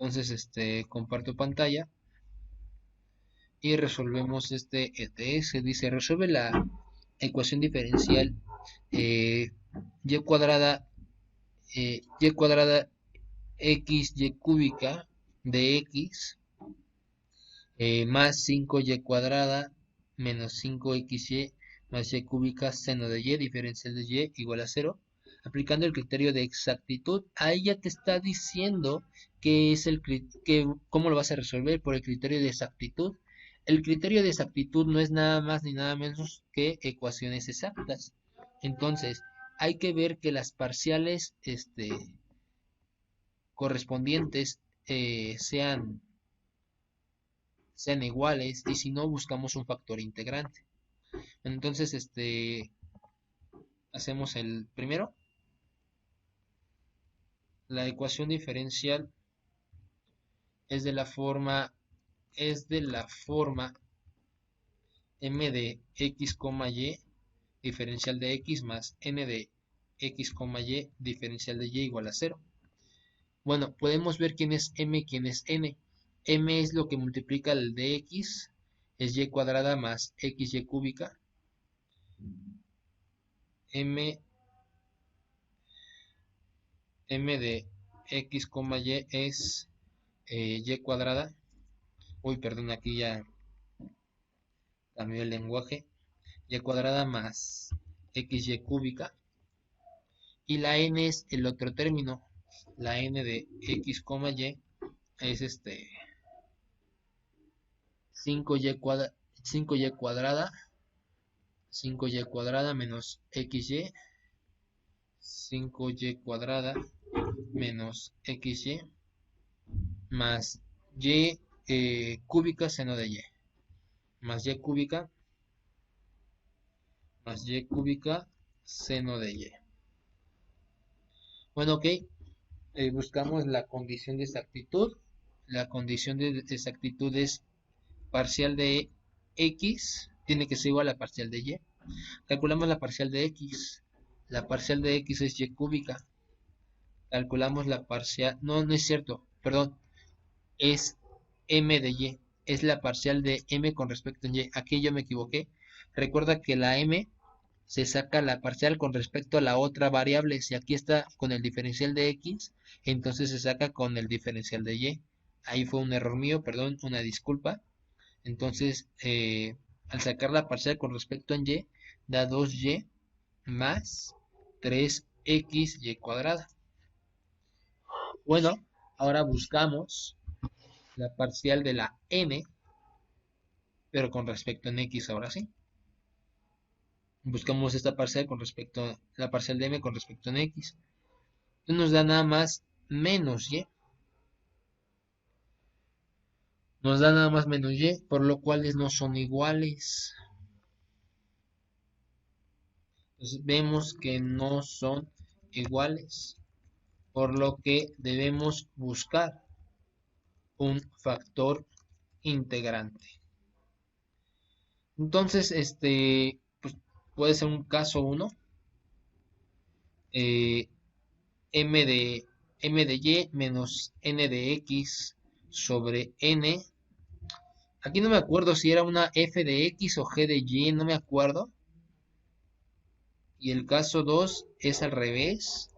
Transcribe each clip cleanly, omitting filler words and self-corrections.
Entonces, comparto pantalla y resolvemos este ETS. Dice, resuelve la ecuación diferencial eh, y cuadrada, y cuadrada x y cúbica de x más 5y cuadrada menos 5xy más y cúbica seno de y diferencial de y igual a cero, aplicando el criterio de exactitud. Ahí ya te está diciendo que es cómo lo vas a resolver por el criterio de exactitud. El criterio de exactitud no es nada más ni nada menos que ecuaciones exactas. Entonces, hay que ver que las parciales correspondientes sean iguales, y si no buscamos un factor integrante. Entonces, hacemos el primero. La ecuación diferencial es de la forma m de x, y diferencial de x más n de x, y diferencial de y igual a cero. Bueno, podemos ver quién es m y quién es n. M es lo que multiplica el de x, es y cuadrada más xy cúbica. m m de x, y es y cuadrada. Uy, perdón, aquí ya cambió el lenguaje. Y cuadrada más xy cúbica. Y la n es el otro término. La n de x, y es 5y cuadrada 5y cuadrada menos xy, 5y cuadrada menos xy más y cúbica seno de y, más y cúbica seno de y. Bueno, ok, buscamos la condición de exactitud. La condición de exactitud es parcial de x, tiene que ser igual a parcial de y. Calculamos la parcial de x. La parcial de x es y cúbica. Calculamos la parcial, no, no es cierto, perdón, es m de y. Es la parcial de m con respecto a y. Aquí yo me equivoqué. Recuerda que la m se saca la parcial con respecto a la otra variable. Si aquí está con el diferencial de x, entonces se saca con el diferencial de y. Ahí fue un error mío, perdón, una disculpa. Entonces, al sacar la parcial con respecto a y, da 2y más 3xy cuadrada. Bueno, ahora buscamos la parcial de la n, pero con respecto en x ahora sí. Buscamos esta parcial con respecto a la parcial de m con respecto en x. Entonces nos da nada más menos y. Nos da nada más menos y, por lo cual no son iguales. Entonces vemos que no son iguales, por lo que debemos buscar un factor integrante. Entonces, pues puede ser un caso 1, eh, m de y menos n de x sobre n. Aquí no me acuerdo si era una f de x o g de y, no me acuerdo. Y el caso 2 es al revés,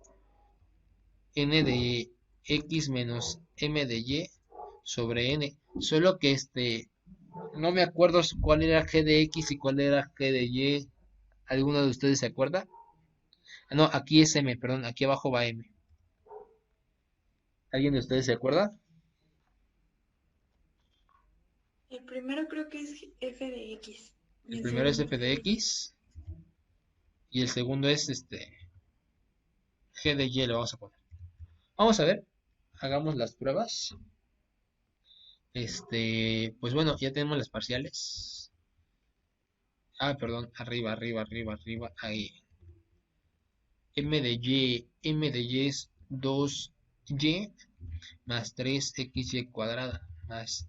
n de x menos m de y sobre n. Solo que no me acuerdo cuál era g de x y cuál era g de y. ¿Alguno de ustedes se acuerda? Ah, no, aquí es m, perdón, aquí abajo va m. ¿Alguien de ustedes se acuerda? El primero creo que es f de x y El el primero es segundo f g de de y. x y el segundo es g de y, lo vamos a poner. Vamos a ver, hagamos las pruebas. Pues bueno, ya tenemos las parciales. Ah, perdón, arriba, arriba, arriba, arriba, ahí. M de y es 2y más 3xy cuadrada más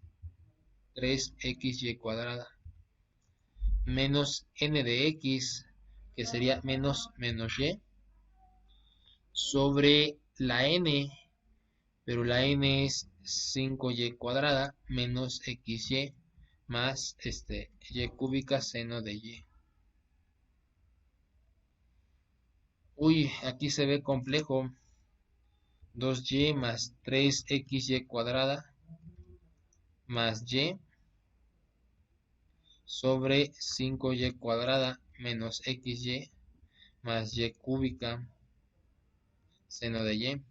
3xy cuadrada menos n de x, que sería menos y, sobre la n. pero la n es 5y cuadrada menos xy más y cúbica seno de y. Uy, aquí se ve complejo. 2y más 3xy cuadrada más y sobre 5y cuadrada menos xy más y cúbica seno de y.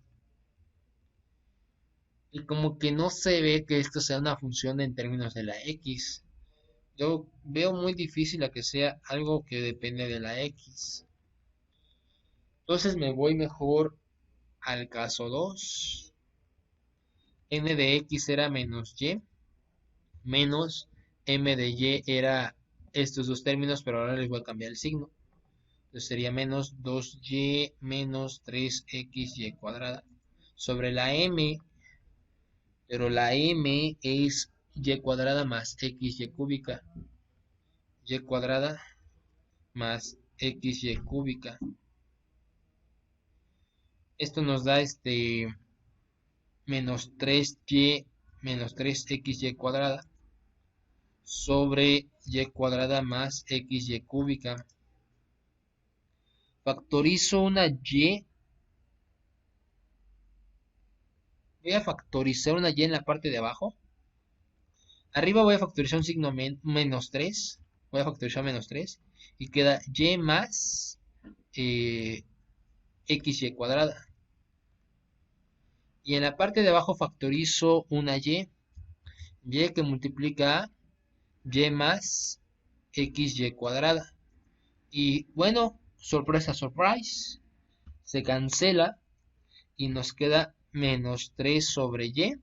Y como que no se ve que esto sea una función en términos de la x. Yo veo muy difícil a que sea algo que depende de la x. Entonces me voy mejor al caso 2. N de x era menos y, menos m de y era estos dos términos, pero ahora les voy a cambiar el signo. Entonces sería menos 2y menos 3xy cuadrada sobre la m, pero la m es y cuadrada más xy cúbica, y cuadrada más xy cúbica. Esto nos da menos 3y menos 3xy cuadrada sobre y cuadrada más xy cúbica. Factorizo una y. Voy a factorizar una y en la parte de abajo. Arriba voy a factorizar un signo menos 3. Voy a factorizar menos 3. Y queda y más xy cuadrada. Y en la parte de abajo factorizo una y que multiplica y más xy cuadrada. Y bueno, sorpresa, surprise, se cancela y nos queda menos 3 sobre y,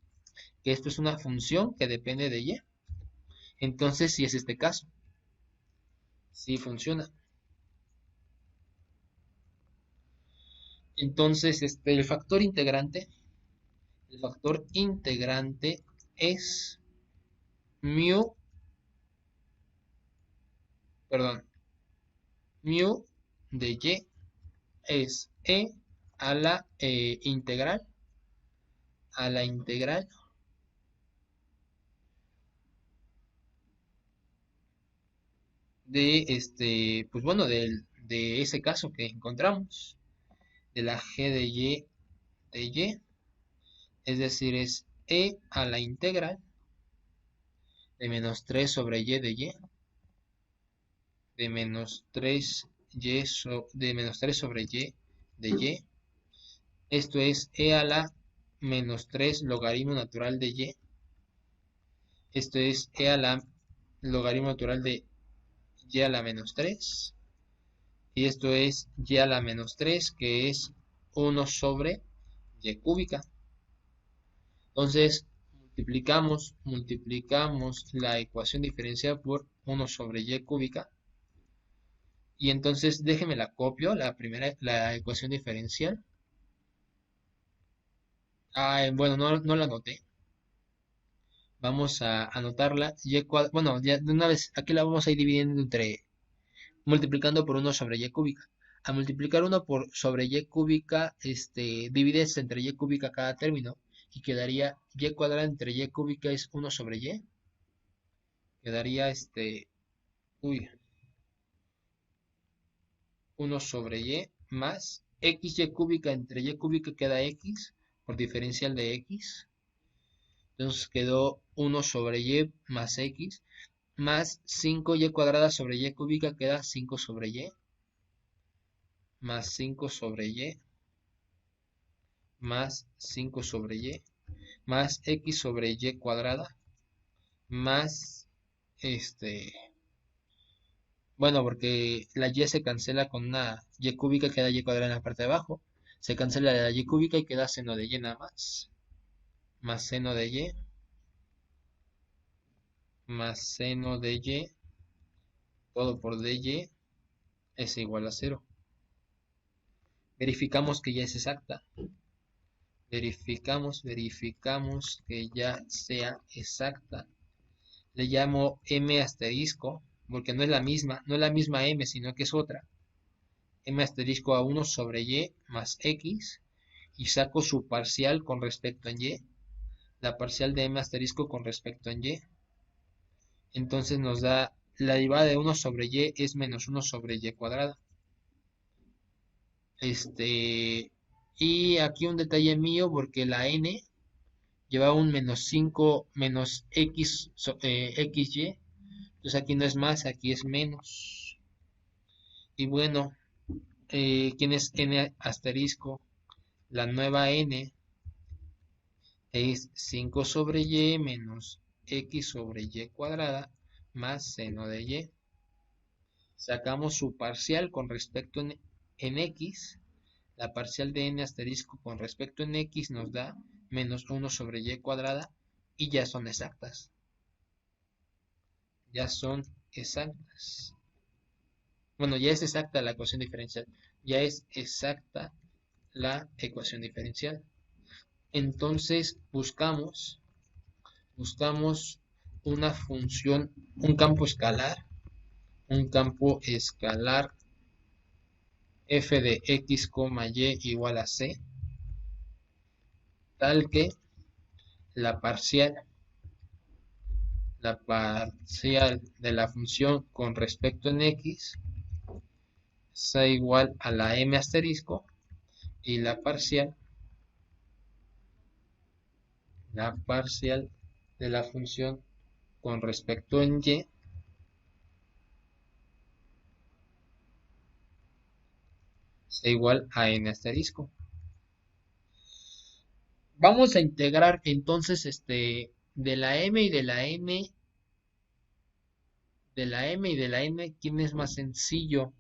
que esto es una función que depende de y. Entonces, si es este caso, sí funciona. Entonces, el factor integrante es mu, perdón, mu de y es a la integral, de pues bueno, de ese caso que encontramos, de la g de y, es decir, es a la integral de menos 3 sobre y de menos 3 de menos 3 sobre y de y. Esto es a la menos 3 logaritmo natural de y. Esto es a la logaritmo natural de y a la menos 3. Y esto es y a la menos 3, que es 1 sobre y cúbica. Entonces, multiplicamos la ecuación diferencial por 1 sobre y cúbica. Y entonces déjeme la copio, la ecuación diferencial. Bueno, no la anoté. Vamos a anotarla. Bueno, ya de una vez, aquí la vamos a ir dividiendo multiplicando por 1 sobre y cúbica. A multiplicar 1 sobre y cúbica, divides entre y cúbica cada término. Y quedaría y cuadrada entre y cúbica es 1 sobre y. Quedaría uy, 1 sobre y más xy cúbica entre y cúbica queda x por diferencial de x. Entonces quedó 1 sobre y más x más 5y cuadrada sobre y cúbica queda 5 sobre y más 5 sobre y más 5 sobre y más x sobre y cuadrada más bueno, porque la y se cancela con una y cúbica, queda y cuadrada en la parte de abajo. Se cancela la y cúbica y queda seno de y nada más. Más seno de y. Más seno de y. Todo por dy es igual a 0. Verificamos que ya es exacta. Verificamos que ya sea exacta. Le llamo m asterisco, porque no es la misma m, sino que es otra. M asterisco a 1 sobre y más x. y saco su parcial con respecto en y, la parcial de m asterisco con respecto en y, entonces nos da la derivada de 1 sobre y es menos 1 sobre y cuadrada. Y aquí un detalle mío porque la n lleva un menos 5 menos x, xy, entonces aquí no es más, aquí es menos. Y bueno, ¿quién es n asterisco? La nueva n es 5 sobre y menos x sobre y cuadrada más seno de y. Sacamos su parcial con respecto en x. La parcial de n asterisco con respecto en x nos da menos 1 sobre y cuadrada y ya son exactas. Ya son exactas. Bueno, ya es exacta la ecuación diferencial. Ya es exacta la ecuación diferencial. Entonces buscamos una función, un campo escalar f de x, y igual a c, tal que la parcial de la función con respecto en x sea igual a la m asterisco y la parcial de la función con respecto en y sea igual a n asterisco. Vamos a integrar entonces de la m y de la n, ¿quién es más sencillo?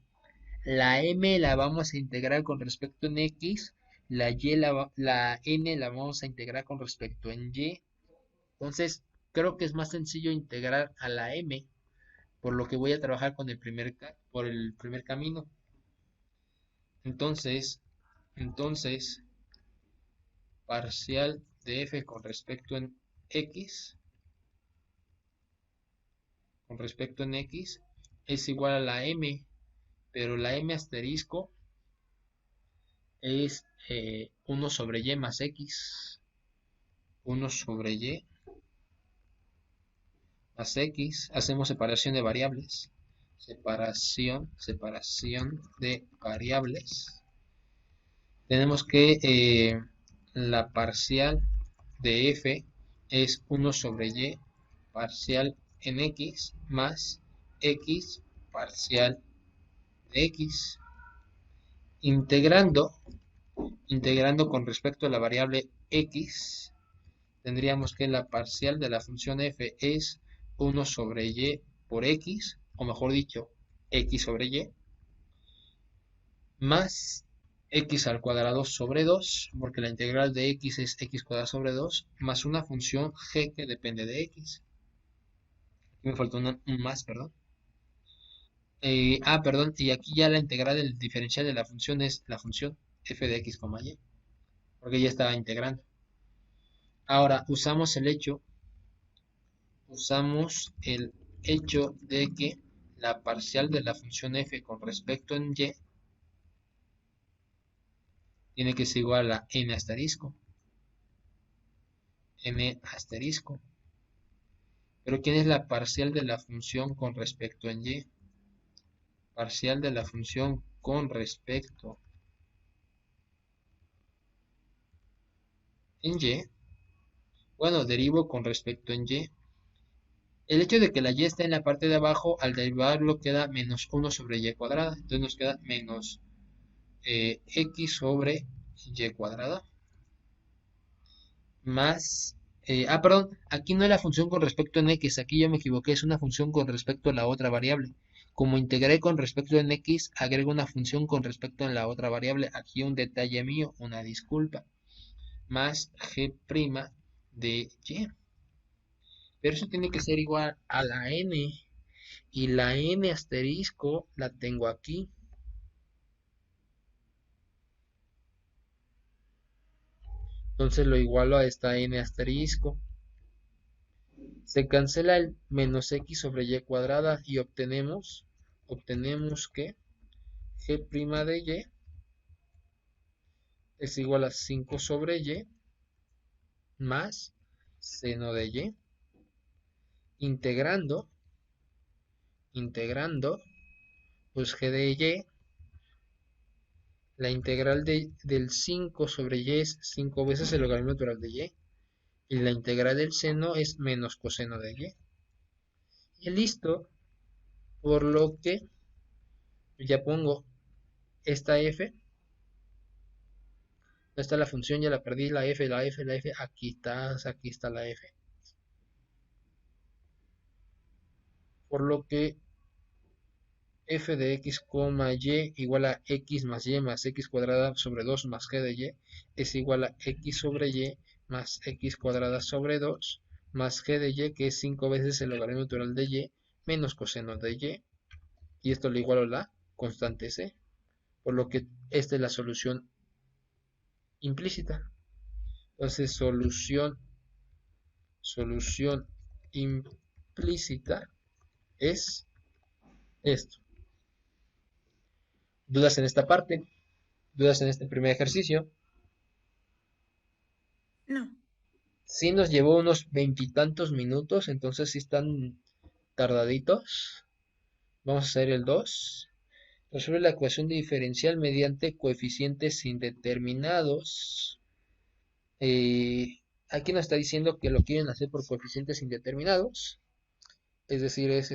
La m la vamos a integrar con respecto en x, la n la vamos a integrar con respecto en y. Entonces, creo que es más sencillo integrar a la m, por lo que voy a trabajar con por el primer camino. Entonces, parcial de f con respecto en x, es igual a la m, pero la m asterisco es 1 sobre y más x. 1 sobre y más x. Hacemos separación de variables. Separación de variables. Tenemos que la parcial de f es 1 sobre y parcial en x más x parcial de x. Integrando con respecto a la variable x, tendríamos que la parcial de la función f es 1 sobre y por x, o mejor dicho, x sobre y, más x al cuadrado sobre 2, porque la integral de x es x cuadrado sobre 2, más una función g que depende de x. Aquí me faltó un más, perdón. Perdón, y aquí ya la integral del diferencial de la función es la función f de x, y, porque ya estaba integrando. Ahora, usamos el hecho de que la parcial de la función f con respecto en y tiene que ser igual a n asterisco. Pero ¿quién es la parcial de la función con respecto en y? Parcial de la función con respecto en y. Bueno, derivo con respecto en y. El hecho de que la y esté en la parte de abajo, al derivarlo queda menos 1 sobre y cuadrada. Entonces nos queda menos x sobre y cuadrada. Más... perdón, aquí no es la función con respecto en x, aquí yo me equivoqué, es una función con respecto a la otra variable. Como integré con respecto en x, agrego una función con respecto a la otra variable. Aquí un detalle mío, una disculpa. Más g' de y. Pero eso tiene que ser igual a la n. Y la n asterisco la tengo aquí. Entonces lo igualo a esta n asterisco. Se cancela el menos x sobre y cuadrada y obtenemos que g' de y es igual a 5 sobre y más seno de y, integrando, pues g de y, la integral del 5 sobre y es 5 veces el logaritmo natural de y la integral del seno es menos coseno de y listo, por lo que ya pongo esta f, no está la función, ya la perdí, la f, aquí está la f, por lo que f de x, y igual a x más y más x cuadrada sobre 2 más g de y es igual a x sobre y más x cuadrada sobre 2 más g de y, que es 5 veces el logaritmo natural de y menos coseno de y esto le igualo a la constante c, por lo que esta es la solución implícita. Entonces, solución implícita es esto. ¿Dudas en esta parte? ¿Dudas en este primer ejercicio? No. Sí nos llevó unos veintitantos minutos, entonces sí están tardaditos. Vamos a hacer el 2. Resuelve la ecuación diferencial mediante coeficientes indeterminados. Aquí nos está diciendo que lo quieren hacer por coeficientes indeterminados. Es decir, es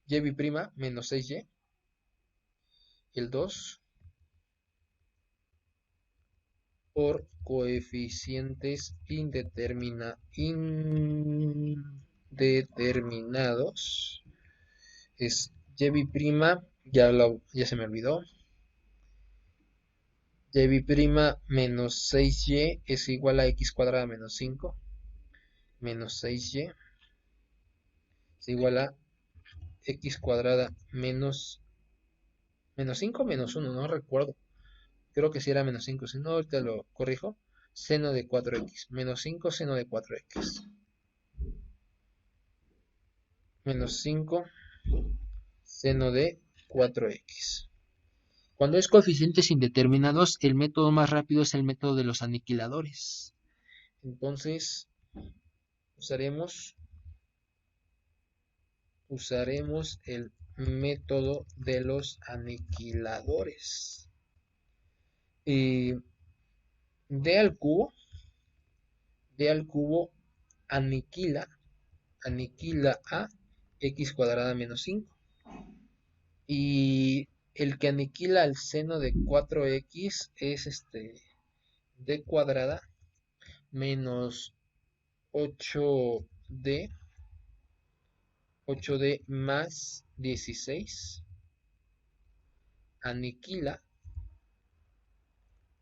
y' menos 6y. El 2 por coeficientes indeterminados es y', ya se me olvidó, y' menos 6y es igual a x cuadrada menos 5, menos 6y es igual a x cuadrada menos 5 menos 1, no recuerdo, creo que si era menos 5, si no ahorita lo corrijo, seno de 4x, menos 5 seno de 4x, menos 5 seno de 4x. Cuando es coeficientes indeterminados, el método más rápido es el método de los aniquiladores. Entonces, usaremos el método de los aniquiladores. Y d al cubo aniquila a x cuadrada menos 5. Y el que aniquila al seno de 4x es d cuadrada menos 8d más 16 aniquila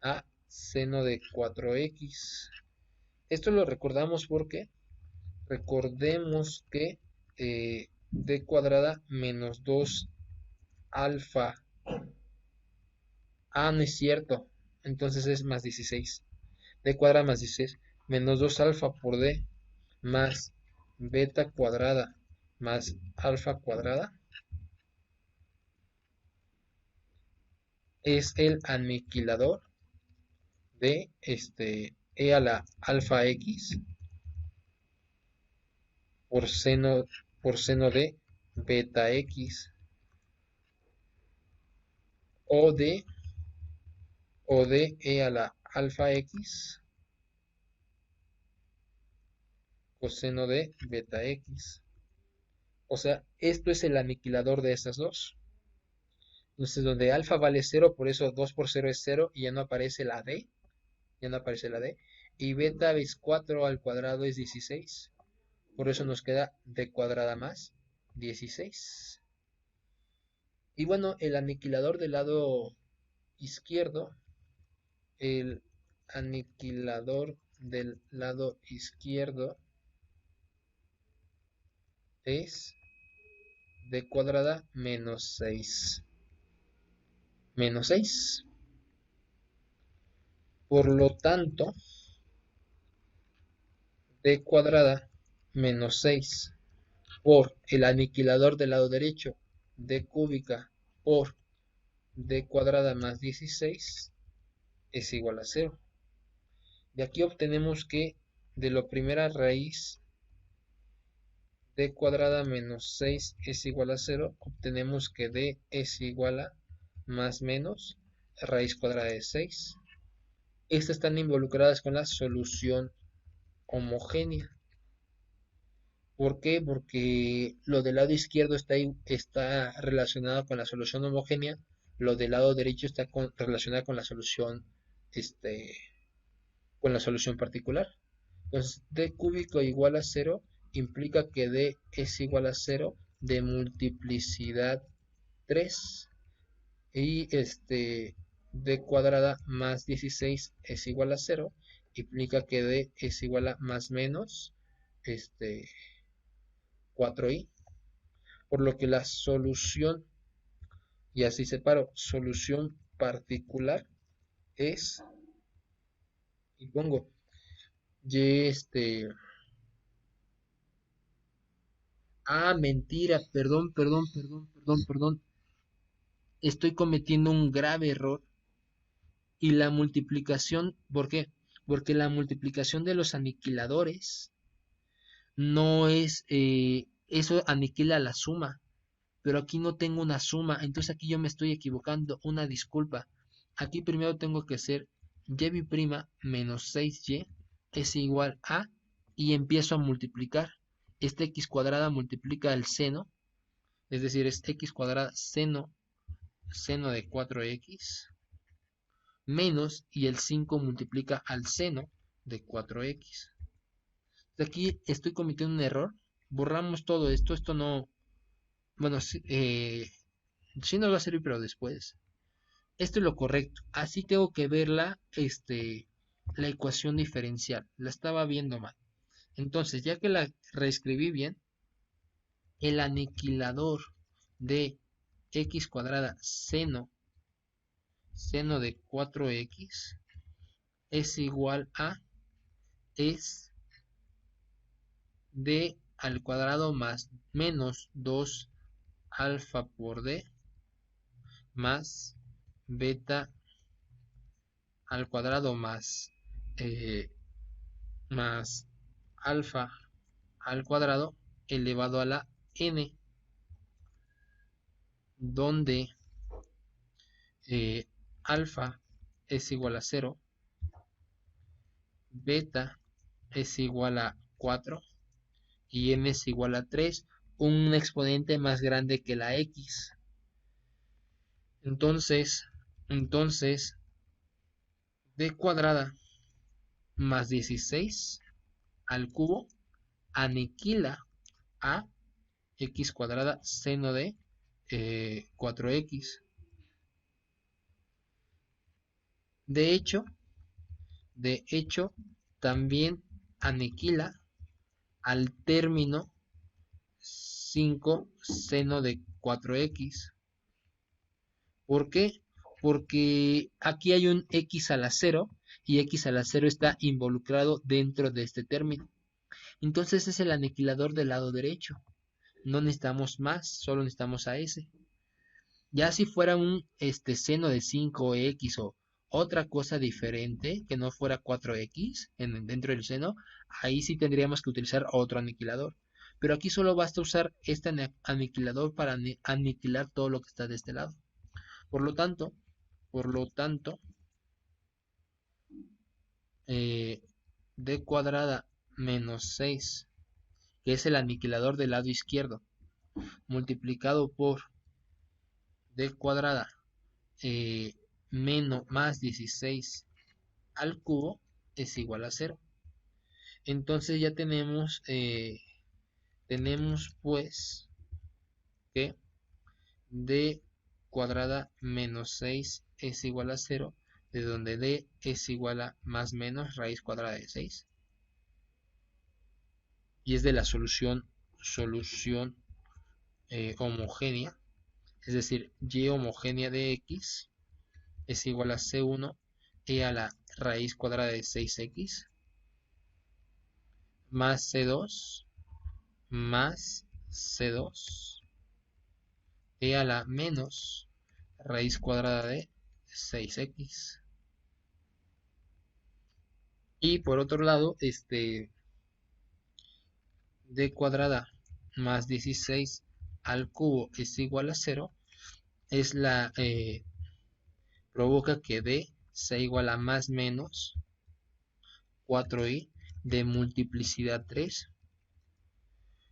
a seno de 4x. Esto lo recordamos porque recordemos que d cuadrada menos 2 alfa. No es cierto. Entonces es más 16. D cuadrada más 16 menos 2 alfa por d más beta cuadrada más alfa cuadrada es el aniquilador de e a la alfa x por seno de beta x o de e a la alfa x coseno de beta x. O sea, esto es el aniquilador de estas dos. Entonces, donde alfa vale 0, por eso 2 por 0 es 0 y ya no aparece la d. Ya no aparece la d. Y beta es 4 al cuadrado es 16. Por eso nos queda d cuadrada más 16. Y bueno, el aniquilador del lado izquierdo, el aniquilador del lado izquierdo es d cuadrada menos 6. Menos 6. Por lo tanto, d cuadrada menos 6 por el aniquilador del lado derecho, d cúbica por d cuadrada más 16 es igual a cero. De aquí obtenemos que de la primera raíz d cuadrada menos 6 es igual a cero, obtenemos que d es igual a más menos raíz cuadrada de 6. Estas están involucradas con la solución homogénea. ¿Por qué? Porque lo del lado izquierdo está relacionado con la solución homogénea, lo del lado derecho está relacionado este, con la solución particular. Entonces, d cúbico igual a cero implica que d es igual a cero de multiplicidad 3 y d cuadrada más 16 es igual a cero implica que d es igual a más menos este 4i, por lo que la solución, y así separo, solución particular es, y pongo y mentira, perdón, estoy cometiendo un grave error. Y la multiplicación, ¿por qué? Porque la multiplicación de los aniquiladores no es, eso aniquila la suma, pero aquí no tengo una suma, entonces aquí yo me estoy equivocando, una disculpa. Aquí primero tengo que hacer y' menos 6y es igual a, y empiezo a multiplicar. Este x cuadrada multiplica el seno, es decir, es x cuadrada seno de 4x menos, y el 5 multiplica al seno de 4x. Aquí estoy cometiendo un error. Borramos todo esto. Esto no. Bueno, sí, sí nos va a servir, pero después. Esto es lo correcto. Así tengo que ver la ecuación diferencial. La estaba viendo mal. Entonces, ya que la reescribí bien, el aniquilador de x cuadrada seno de 4x es igual a es d al cuadrado más menos 2 alfa por d más beta al cuadrado eh, más alfa al cuadrado elevado a la n, donde alfa es igual a 0, beta es igual a 4 y n es igual a 3, un exponente más grande que la x. Entonces, d cuadrada más 16 al cubo aniquila a x cuadrada seno de 4x. De hecho, de hecho, también aniquila al término 5 seno de 4x. ¿Por qué? Porque aquí hay un x a la 0 y x a la 0 está involucrado dentro de este término. Entonces es el aniquilador del lado derecho. No necesitamos más, solo necesitamos a ese. Ya si fuera un seno de 5x o otra cosa diferente que no fuera 4x dentro del seno, ahí sí tendríamos que utilizar otro aniquilador. Pero aquí solo basta usar este aniquilador para aniquilar todo lo que está de este lado. Por lo tanto, por lo tanto, d cuadrada menos 6, que es el aniquilador del lado izquierdo, multiplicado por d cuadrada menos más 16 al cubo es igual a 0. Entonces ya tenemos pues que d cuadrada menos 6 es igual a 0, de donde d es igual a más menos raíz cuadrada de 6. Y es de la solución homogénea, es decir, y homogénea de x es igual a c1 e a la raíz cuadrada de 6x más c2 más c2 a la menos raíz cuadrada de 6x. Y por otro lado, d cuadrada más 16 al cubo es igual a 0, es provoca que d sea igual a más menos 4i de multiplicidad 3,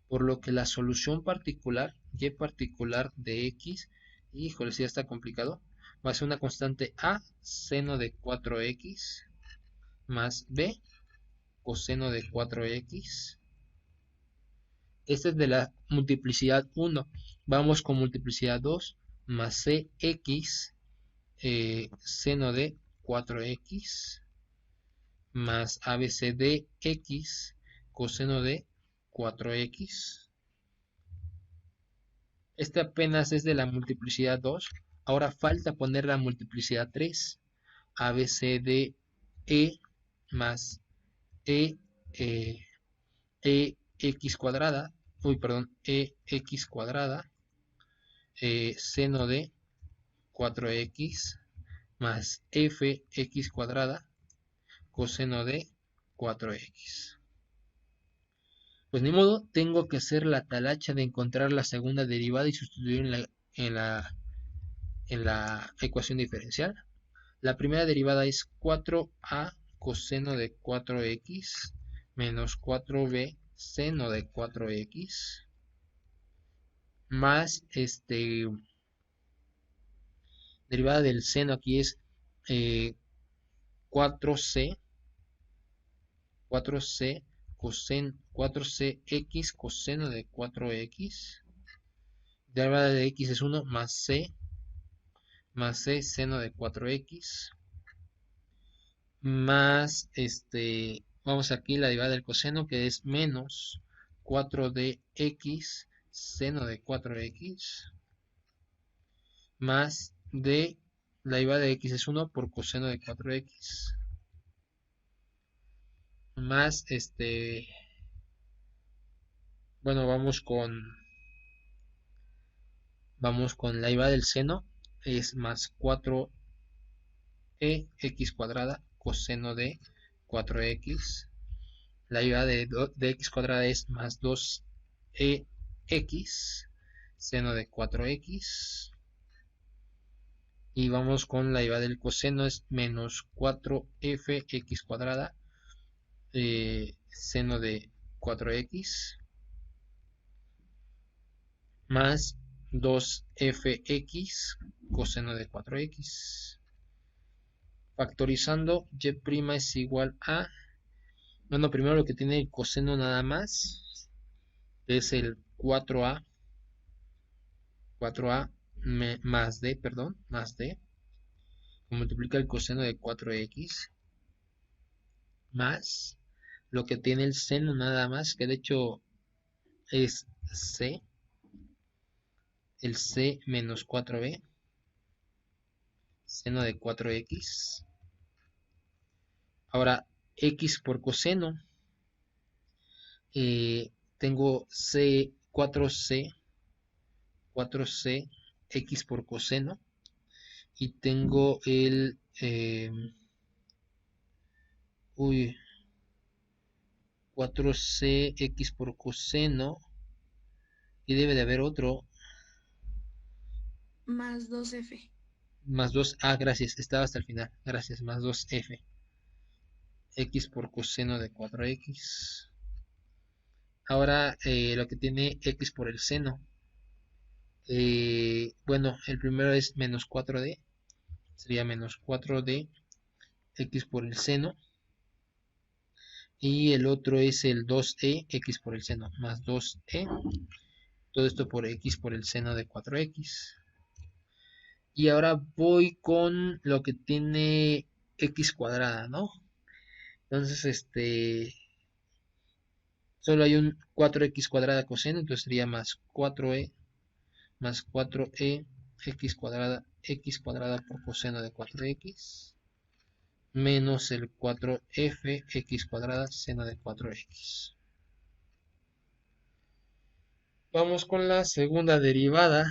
por lo que la solución particular, y particular de x, híjole, si ya está complicado, va a ser una constante a seno de 4x más b coseno de 4x. Esta es de la multiplicidad 1. Vamos con multiplicidad 2 más cx seno de 4x más abc de x coseno de 4x. Este apenas es de la multiplicidad 2. Ahora falta poner la multiplicidad 3. abc de más e, eh, x cuadrada, x cuadrada, seno de 4x más fx cuadrada coseno de 4x. Pues ni modo, tengo que hacer la talacha de encontrar la segunda derivada y sustituir en la ecuación diferencial. La primera derivada es 4a coseno de 4x menos 4b seno de 4x más derivada del seno aquí es 4c 4cx coseno de 4x. Derivada de x es 1 más c seno de 4x más vamos aquí la derivada del coseno que es menos 4 de x seno de 4x más de la derivada de x es 1 por coseno de 4x más bueno, vamos con la derivada del seno es más 4 x cuadrada coseno de 4x. La derivada de x cuadrada es más 2x seno de 4x. Y vamos con la derivada del coseno es menos 4fx cuadrada seno de 4x más 2fx coseno de 4x. Factorizando, y' es igual a, bueno, primero lo que tiene el coseno nada más es el 4a más d, perdón, más d, multiplica el coseno de 4x más lo que tiene el seno nada más, que de hecho es c, el c menos 4b seno de 4x. Ahora x por coseno, tengo c 4c x por coseno y tengo el 4c x por coseno y debe de haber otro Más 2f. más 2, gracias, estaba hasta el final, gracias, más 2f x por coseno de 4x. Ahora lo que tiene x por el seno, bueno, el primero es menos 4d, sería menos 4d x por el seno, y el otro es el 2e x por el seno más 2e, todo esto por x por el seno de 4x. Y ahora voy con lo que tiene x cuadrada, ¿no? Entonces, solo hay un 4x cuadrada coseno, entonces sería más 4e x cuadrada por coseno de 4x menos el 4f x cuadrada seno de 4x. Vamos con la segunda derivada.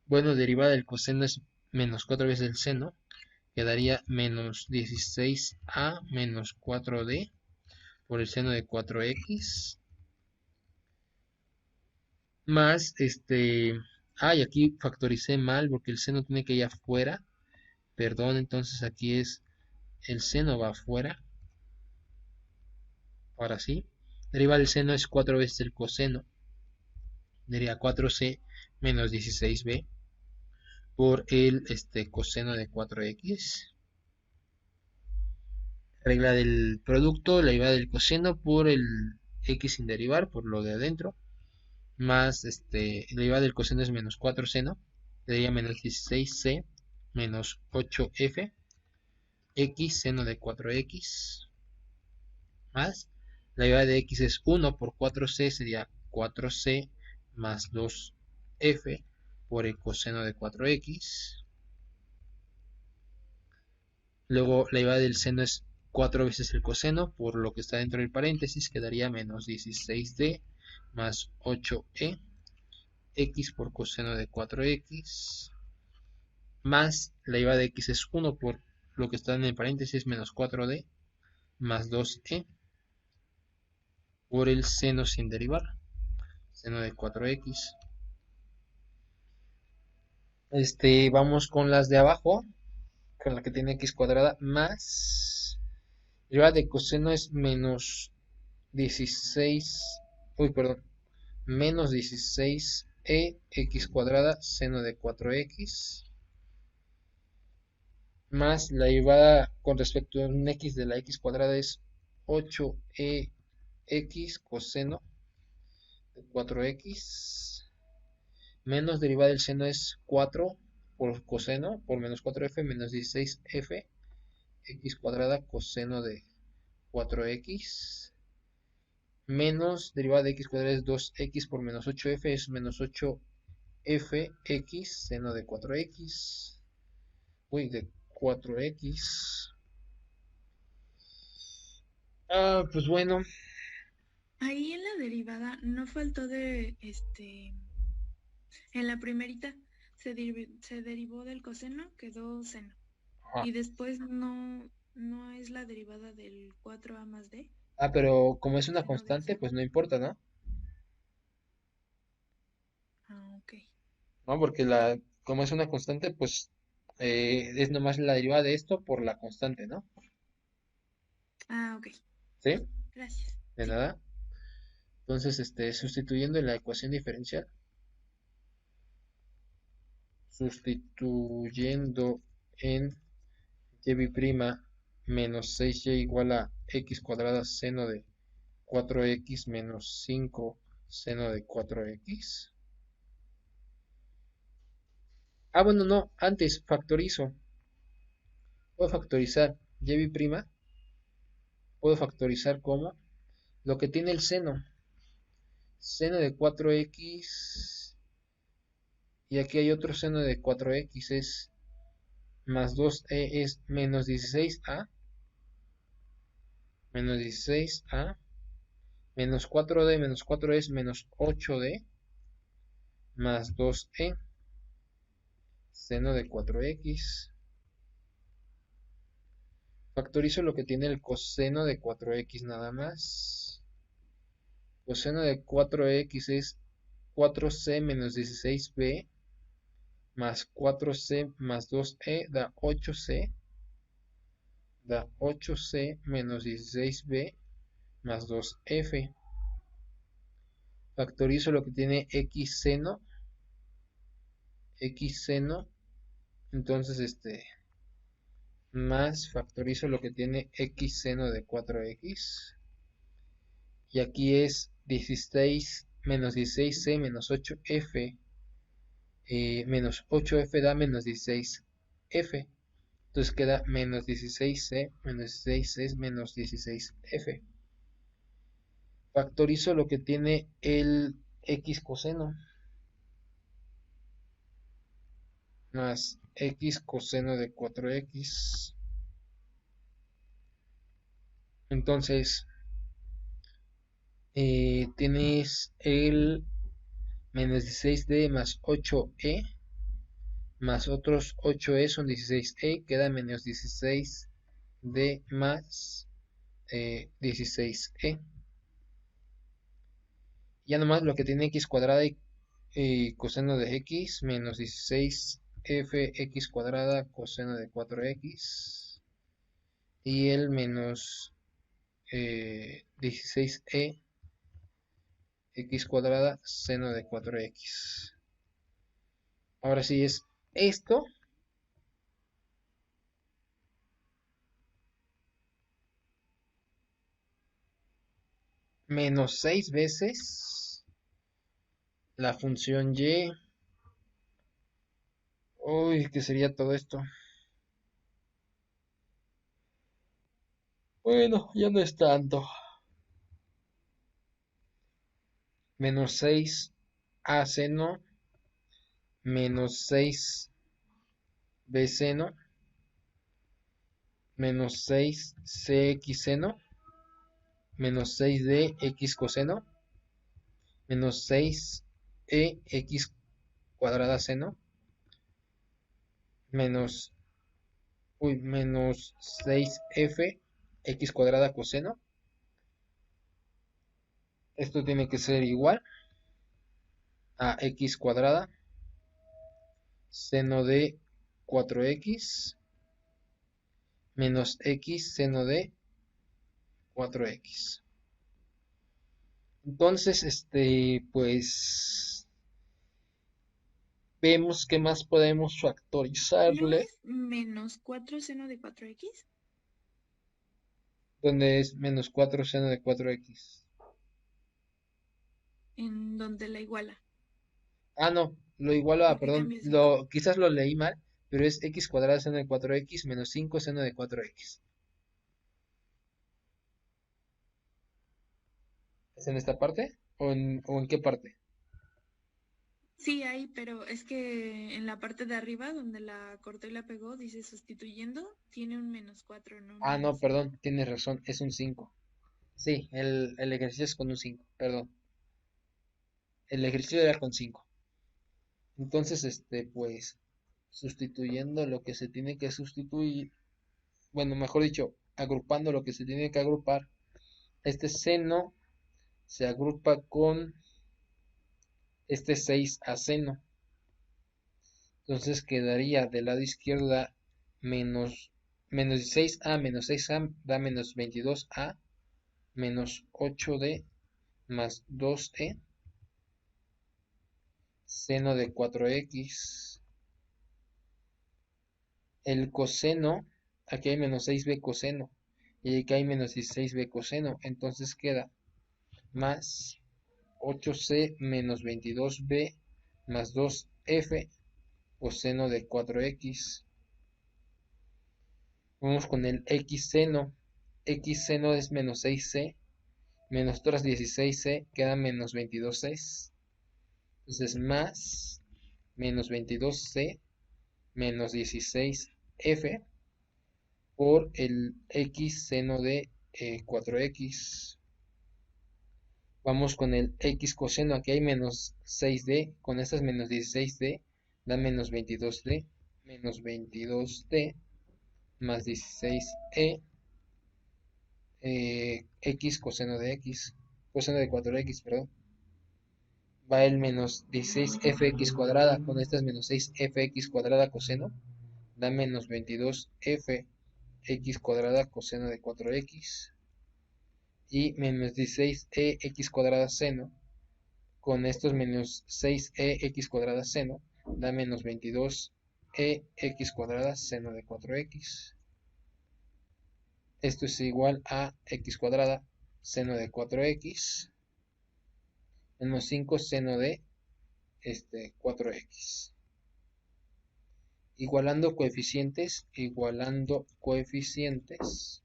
Bueno, derivada del coseno es menos 4 veces el seno. quedaría menos 16a menos 4d por el seno de 4x más y aquí factoricé mal porque el seno tiene que ir afuera, perdón, entonces aquí es el seno va afuera, ahora sí, deriva del seno es 4 veces el coseno, sería 4c menos 16b por el coseno de 4x, regla del producto, la derivada del coseno por el x sin derivar, por lo de adentro, más la derivada del coseno es menos 4 seno, sería menos 16c menos 8f x seno de 4x más la derivada de x es 1 por 4c sería 4c más 2f por el coseno de 4x. Luego la derivada del seno es 4 veces el coseno por lo que está dentro del paréntesis, quedaría menos 16d más 8e x por coseno de 4x más la derivada de x es 1 por lo que está en el paréntesis menos 4d más 2e por el seno sin derivar, seno de 4x. Vamos con las de abajo, con la que tiene x cuadrada más la derivada de coseno es menos 16, perdón, menos 16e x cuadrada seno de 4x más la derivada con respecto a un x de la x cuadrada es 8e x coseno de 4x menos derivada del seno es 4 por coseno por menos 4f menos 16f x cuadrada coseno de 4x menos derivada de x cuadrada es 2x por menos 8f es menos 8f x seno de 4x de 4x. Pues bueno, Ahí en la derivada no faltó en la primerita se derivó del coseno, quedó seno. ajá. Y después no es la derivada del 4a más d, Pero como es una seno de constante, x. pues no importa, ¿no? Ah, ok. ¿No? Porque como es una constante, pues es nomás la derivada de esto por la constante, ¿no? Ah, ok. ¿Sí? Gracias. De Sí. nada. Entonces, sustituyendo en la ecuación diferencial, sustituyendo en y' menos 6y igual a x cuadrada seno de 4x menos 5 seno de 4x. Bueno, no, antes factorizo. Puedo factorizar y', puedo factorizar como lo que tiene el seno. Seno de 4x y aquí hay otro seno de 4x es más 2e es menos 16a menos 4d menos 4 es menos 8d más 2e seno de 4x. Factorizo lo que tiene el coseno de 4x nada más. Coseno de 4x es 4c menos 16b más 4c más 2e da 8c menos 16b más 2f. Factorizo lo que tiene x seno, entonces más factorizo lo que tiene x seno de 4x y aquí es 16 menos 16c menos 8f menos 8f da menos 16f, entonces queda menos 16c menos 16c es menos 16f. Factorizo lo que tiene el x coseno más x coseno de 4x, entonces tienes el menos 16d más 8e más otros 8e son 16e, queda menos 16d más 16e. Ya nomás lo que tiene x cuadrada y coseno de x menos 16fx cuadrada coseno de 4x y el menos 16e x cuadrada seno de 4x. Ahora sí es esto menos 6 veces la función y. Uy, ¿qué sería todo esto? Bueno, ya no es tanto. Menos 6 a seno menos 6 b seno menos 6 cx seno menos 6d x coseno menos 6 e x cuadrada seno menos, menos 6f x cuadrada coseno. Esto tiene que ser igual a x cuadrada seno de 4x menos x seno de 4x. Entonces, pues vemos qué más podemos ¿No factorizarle, es menos 4 seno de 4x? donde es menos 4 seno de 4x. En donde la iguala. Ah, no, lo igualo a, Porque perdón, cambia 5. quizás lo leí mal, pero es x cuadrada seno de 4x menos 5 seno de 4x. ¿Es en esta parte? ¿O en qué parte? Sí, hay, pero es que en la parte de arriba, donde la cortó y la pegó, dice sustituyendo, tiene un menos 4, no un Ah, no, menos 5. perdón, tienes razón, es un 5. Sí, el ejercicio es con un 5, perdón. El ejercicio era con 5. Entonces, pues, sustituyendo lo que se tiene que sustituir, bueno, mejor dicho, agrupando lo que se tiene que agrupar, este seno se agrupa con este 6 a seno. Entonces quedaría del lado izquierdo da menos 16a menos 6a da menos 22a menos 8d más 2e seno de 4x. El coseno, aquí hay menos 6b coseno y aquí hay menos 16b coseno. Entonces queda más 8c menos 22b más 2f coseno de 4x. Vamos con el x seno. X seno es menos 6c menos otras 16c queda menos 22c. Entonces más menos 22c menos 16f por el x seno de 4x. Vamos con el x coseno, aquí hay menos 6d, con estas menos 16d da menos 22d, menos 22d más 16e, x coseno de x, coseno de 4x, perdón. Va el menos 16fx cuadrada, con estas menos 6fx cuadrada coseno, da menos 22fx cuadrada coseno de 4x. Y menos 16ex cuadrada seno, con estos menos 6ex cuadrada seno, da menos 22ex cuadrada seno de 4x. Esto es igual a x cuadrada seno de 4x menos 5 seno de 4x. Igualando coeficientes.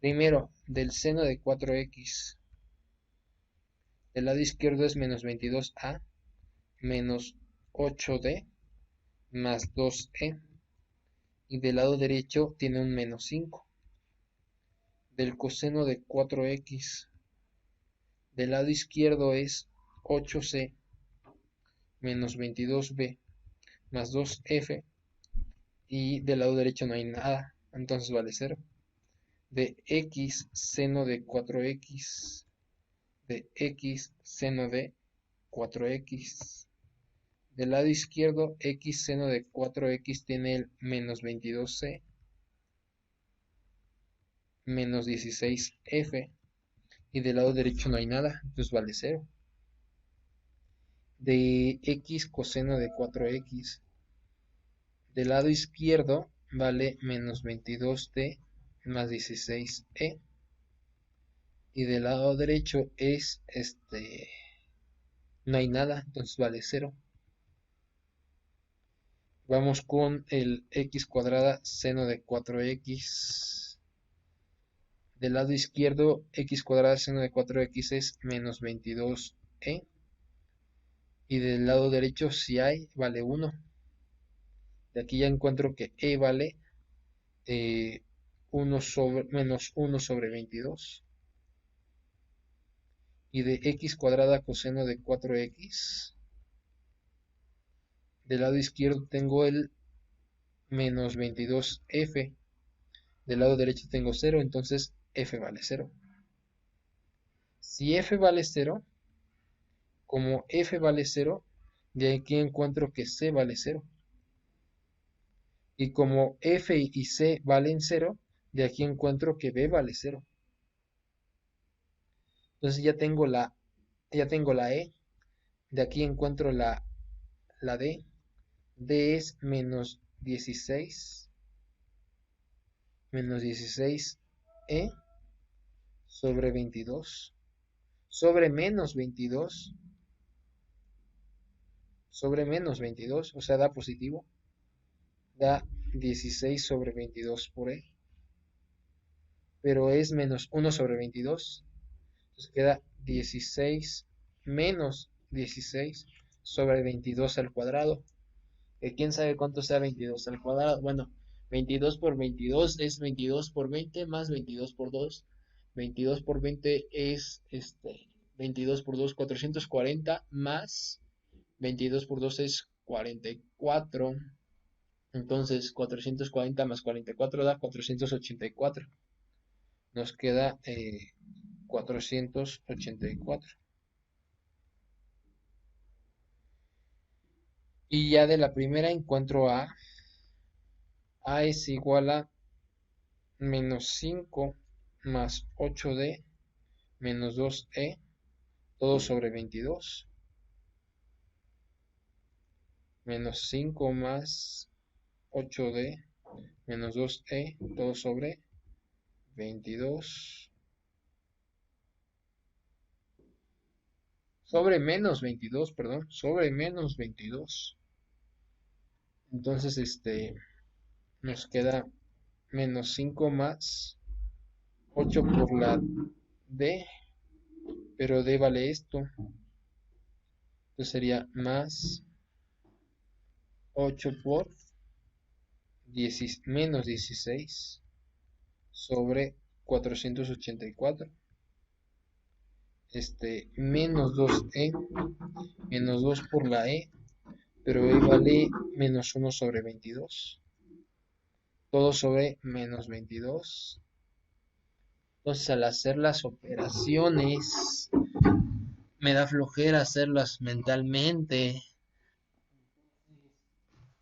Primero, del seno de 4x, del lado izquierdo es menos 22a menos 8d más 2e y del lado derecho tiene un menos 5. Del coseno de 4x, del lado izquierdo es 8c menos 22b más 2f, y del lado derecho no hay nada, entonces vale 0. De x seno de 4x, de x seno de 4x. Del lado izquierdo, x seno de 4x tiene el menos 22c, menos 16f, y del lado derecho no hay nada, entonces vale 0. De x coseno de 4x, del lado izquierdo vale menos 22t más 16e, y del lado derecho es no hay nada, entonces vale 0. Vamos con el x cuadrada seno de 4x. Del lado izquierdo, x cuadrada seno de 4x es menos 22e. Y del lado derecho, si hay, vale 1. De aquí ya encuentro que e vale 1 sobre, menos 1 sobre 22. Y de x cuadrada coseno de 4x, del lado izquierdo tengo el menos 22f. Del lado derecho tengo 0, entonces f vale 0. Si f vale 0, como f vale 0, de aquí encuentro que c vale 0. Y como f y c valen 0, de aquí encuentro que b vale 0. Entonces ya tengo la e, de aquí encuentro la d. D es menos 16 e sobre 22 sobre menos 22 sobre menos 22, o sea, da positivo, da 16 sobre 22 por e, pero es menos 1 sobre 22, entonces queda 16 menos 16 sobre 22 al cuadrado. ¿Quién sabe cuánto sea 22 al cuadrado? Bueno, 22 por 22 es 22 por 20 más 22 por 2. 22 por 20 es 22 por 2, 440 más 22 por 2 es 44. Entonces 440 más 44 da 484. Nos queda 484. Y ya de la primera encuentro a. A es igual a menos 5 más 8d menos 2e, todo sobre 22. Menos 5 más 8d menos 2e, todo sobre 22. Sobre menos 22, perdón, sobre menos 22. Entonces, nos queda menos 5 más 8 por la d, pero d vale esto. Entonces sería más 8 por menos 16 sobre 484. Menos 2e, menos 2 por la e, pero e vale menos 1 sobre 22. Todo sobre menos 22. Entonces al hacer las operaciones me da flojera hacerlas mentalmente.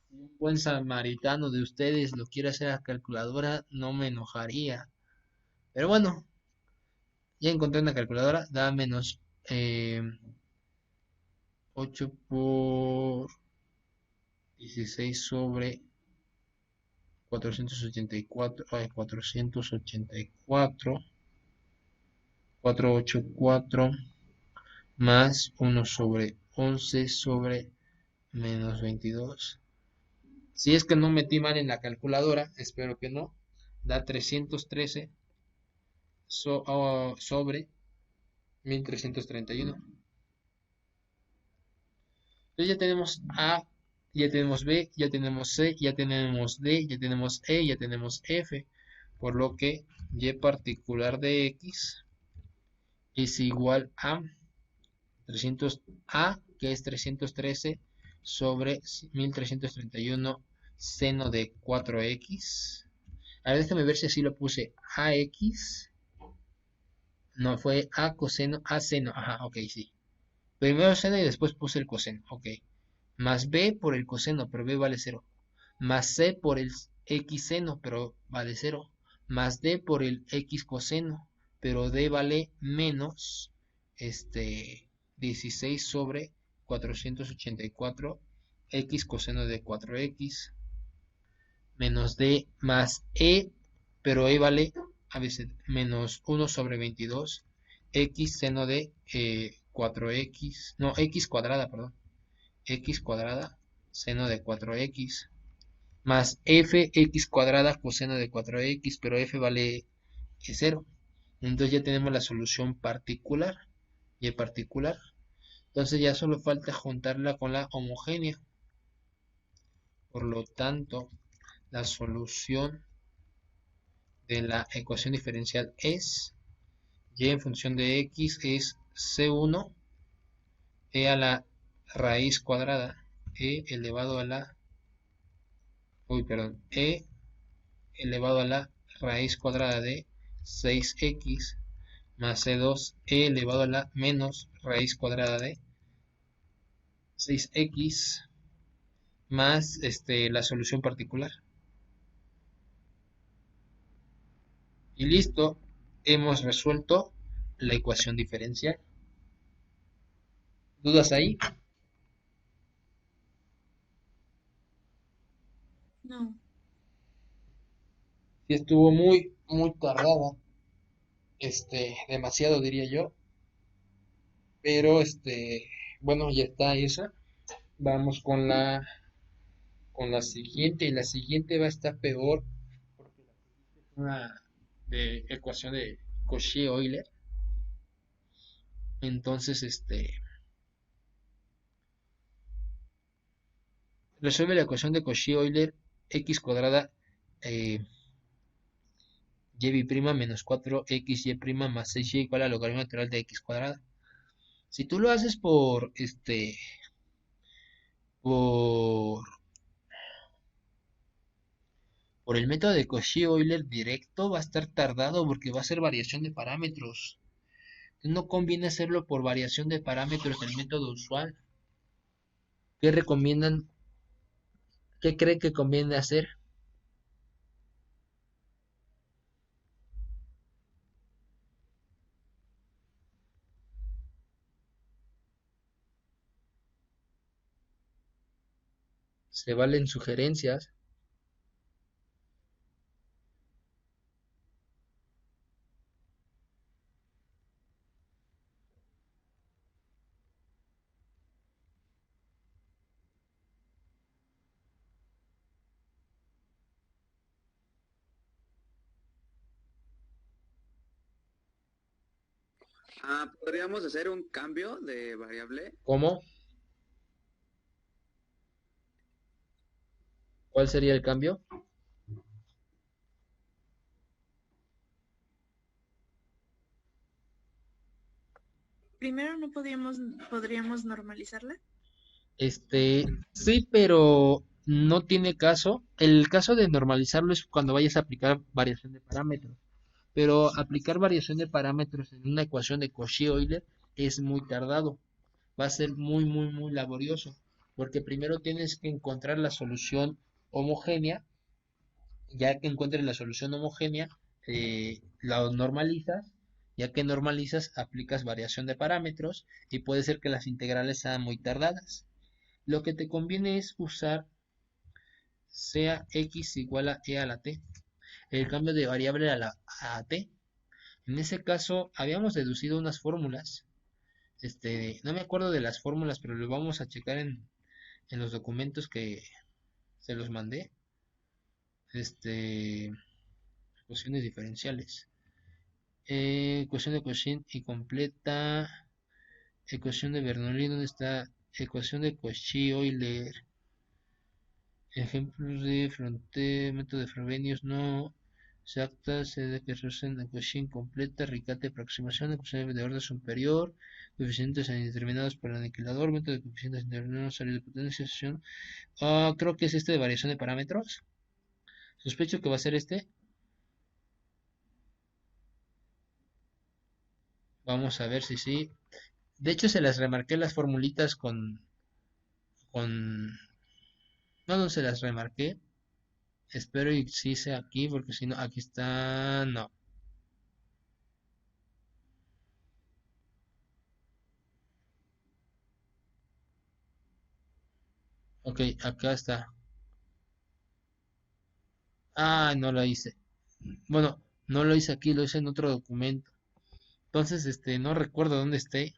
Si un buen samaritano de ustedes lo quiere hacer a calculadora, no me enojaría. Pero bueno, ya encontré una calculadora, da menos 8 por 16 sobre 484, 484 más 1 sobre 11 sobre menos 22. Si es que no metí mal en la calculadora, espero que no, da 313 sobre 1331. Entonces ya tenemos A, ya tenemos B, ya tenemos C, ya tenemos D, ya tenemos E, ya tenemos F, por lo que y particular de X es igual a 300 A, que es 313, sobre 1331 seno de 4x. A ver, déjame ver si así lo puse. AX. No, fue A coseno, A seno. Ajá, ok, sí. Primero seno y después puse el coseno. Ok. Más B por el coseno, pero B vale cero. Más C por el X seno, pero vale cero. Más D por el X coseno, pero D vale menos 16 sobre 484 X coseno de 4X menos D más E, pero E vale a veces menos 1 sobre 22 X seno de 4X, no, X cuadrada, perdón, X cuadrada seno de 4X más Fx cuadrada coseno de 4X, pero F vale cero. Entonces ya tenemos la solución particular, y particular. Entonces ya solo falta juntarla con la homogénea. Por lo tanto, la solución de la ecuación diferencial es y en función de x es c1 e a la raíz cuadrada e elevado a la e elevado a la raíz cuadrada de 6x más c2 e elevado a la menos raíz cuadrada de 6x más la solución particular. Y listo, hemos resuelto la ecuación diferencial. ¿Dudas ahí? No. Sí, estuvo muy, muy tardada. Demasiado diría yo. Pero bueno, ya está esa. Vamos con la siguiente. Y la siguiente va a estar peor. Porque la siguiente es una de ecuación de Cauchy-Euler. Entonces, resuelve la ecuación de Cauchy-Euler x cuadrada eh, y' menos 4xy' más 6y igual al logaritmo natural de x cuadrada. Si tú lo haces por, por el método de Cauchy-Euler directo, va a estar tardado porque va a ser variación de parámetros. No conviene hacerlo por variación de parámetros del método usual. ¿Qué recomiendan? ¿Qué cree que conviene hacer? Se valen sugerencias. ¿Podríamos hacer un cambio de variable? ¿Cómo? ¿Cuál sería el cambio? Primero no podríamos normalizarla. Sí, pero no tiene caso. El caso de normalizarlo es cuando vayas a aplicar variación de parámetros. Pero aplicar variación de parámetros en una ecuación de Cauchy-Euler es muy tardado. Va a ser muy, muy, muy laborioso. Porque primero tienes que encontrar la solución homogénea. Ya que encuentres la solución homogénea, la normalizas. Ya que normalizas, aplicas variación de parámetros y puede ser que las integrales sean muy tardadas. Lo que te conviene es usar sea x igual a e a la t, el cambio de variable a t. En ese caso habíamos deducido unas fórmulas. No me acuerdo de las fórmulas, pero lo vamos a checar en los documentos que se los mandé. Ecuaciones diferenciales. Ecuación de Cauchy y completa. Ecuación de Bernoulli, ¿dónde está? Ecuación de exacta, se de que resuelven ecuación completa, Riccati aproximación, ecuación de orden superior, coeficientes indeterminados por el aniquilador, método de coeficientes indeterminados, salida de potenciación. Creo que es este de variación de parámetros. Sospecho que va a ser este. Vamos a ver si sí. De hecho, se las remarqué las formulitas con... No, no se las remarqué. Espero y sí sea aquí, porque si no, aquí está... No. Ok, acá está. No lo hice. Bueno, no lo hice aquí, lo hice en otro documento. Entonces, no recuerdo dónde esté.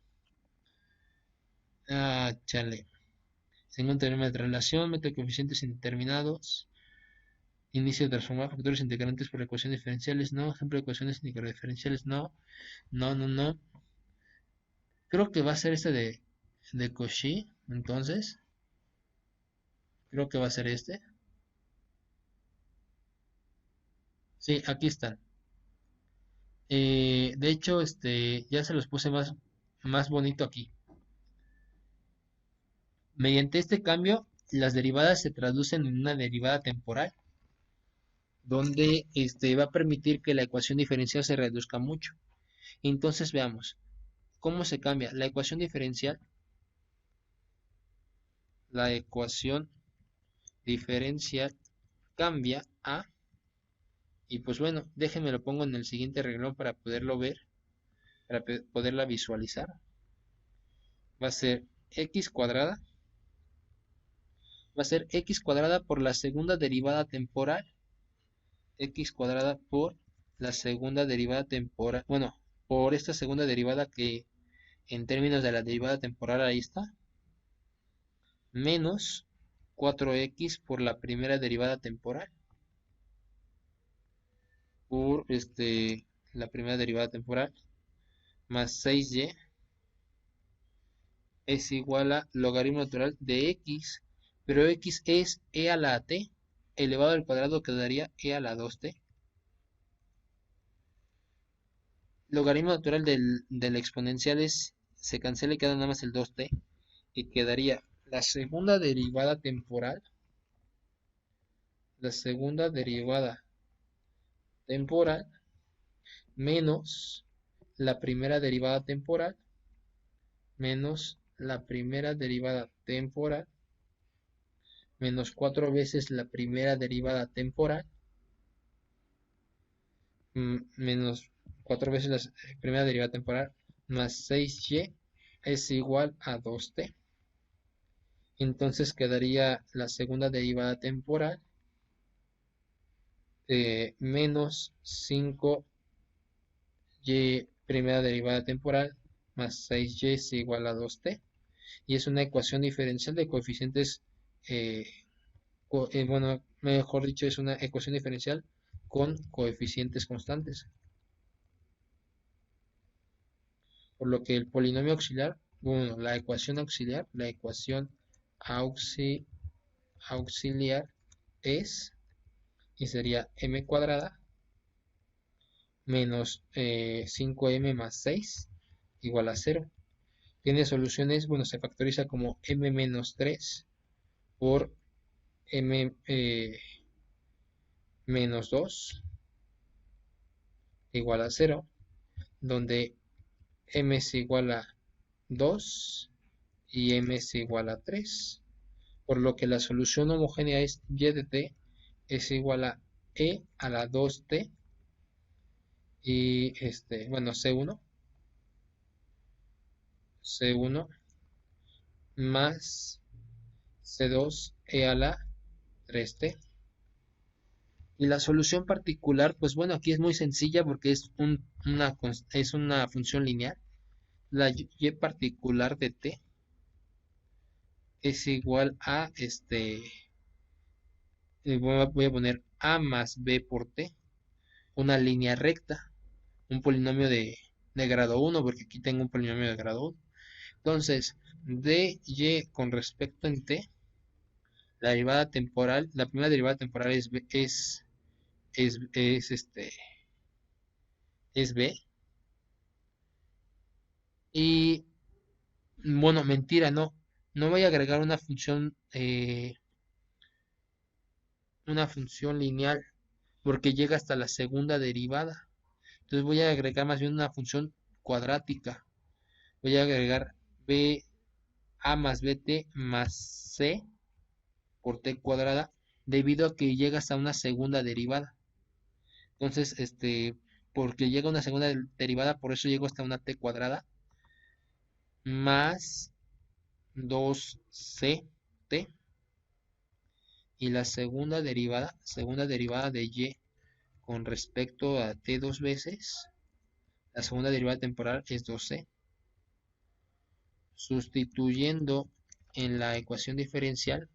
Chale. Tengo un teorema de traslación, método de coeficientes indeterminados. Inicio de transformar factores integrantes por ecuaciones diferenciales, no. Ejemplo de ecuaciones diferenciales, no. No, no, no. Creo que va a ser este de Cauchy. Entonces, creo que va a ser este. Sí, aquí están. De hecho, ya se los puse más bonito aquí. Mediante este cambio, las derivadas se traducen en una derivada temporal, donde va a permitir que la ecuación diferencial se reduzca mucho. Entonces veamos cómo se cambia la ecuación diferencial cambia a, y pues bueno, déjenme lo pongo en el siguiente renglón para poderlo ver, para poderla visualizar. Va a ser x cuadrada, va a ser x cuadrada por la segunda derivada temporal, x cuadrada por la segunda derivada temporal, bueno, por esta segunda derivada que en términos de la derivada temporal ahí está, menos 4x por la primera derivada temporal, por la primera derivada temporal, más 6y es igual a logaritmo natural de x, pero x es e a la t, elevado al cuadrado quedaría e a la 2t. Logaritmo natural del exponencial se cancela y queda nada más el 2t, y quedaría la segunda derivada temporal menos la primera derivada temporal menos 4 veces la primera derivada temporal menos 4 veces la primera derivada temporal más 6y es igual a 2t. Entonces quedaría la segunda derivada temporal menos 5y primera derivada temporal más 6y es igual a 2t. Y es una ecuación diferencial de coeficientes, bueno, mejor dicho, es una ecuación diferencial con coeficientes constantes. Por lo que el polinomio auxiliar, bueno, la ecuación auxiliar es, y sería m cuadrada menos 5m más 6 igual a 0. Tiene soluciones, bueno, se factoriza como m menos 3 por m menos 2 igual a 0, donde m es igual a 2 y m es igual a 3, por lo que la solución homogénea es y de t es igual a e a la 2t y bueno, C1 más C2 e a la 3t. Y la solución particular, pues bueno, aquí es muy sencilla porque es una función lineal. La y particular de t es igual a voy a poner a más b por t, una línea recta, un polinomio de grado 1, porque aquí tengo un polinomio de grado 1. Entonces, dy con respecto en t, la primera derivada temporal es es b. Y bueno, mentira, no voy a agregar una función lineal porque llega hasta la segunda derivada. Entonces voy a agregar más bien una función cuadrática. Voy a agregar b a más bt más c por t cuadrada debido a que llega hasta una segunda derivada. Entonces, porque llega una segunda derivada, por eso llego hasta una t cuadrada más 2ct, y la segunda derivada de y con respecto a t dos veces, la segunda derivada temporal es 2c. Sustituyendo en la ecuación diferencial,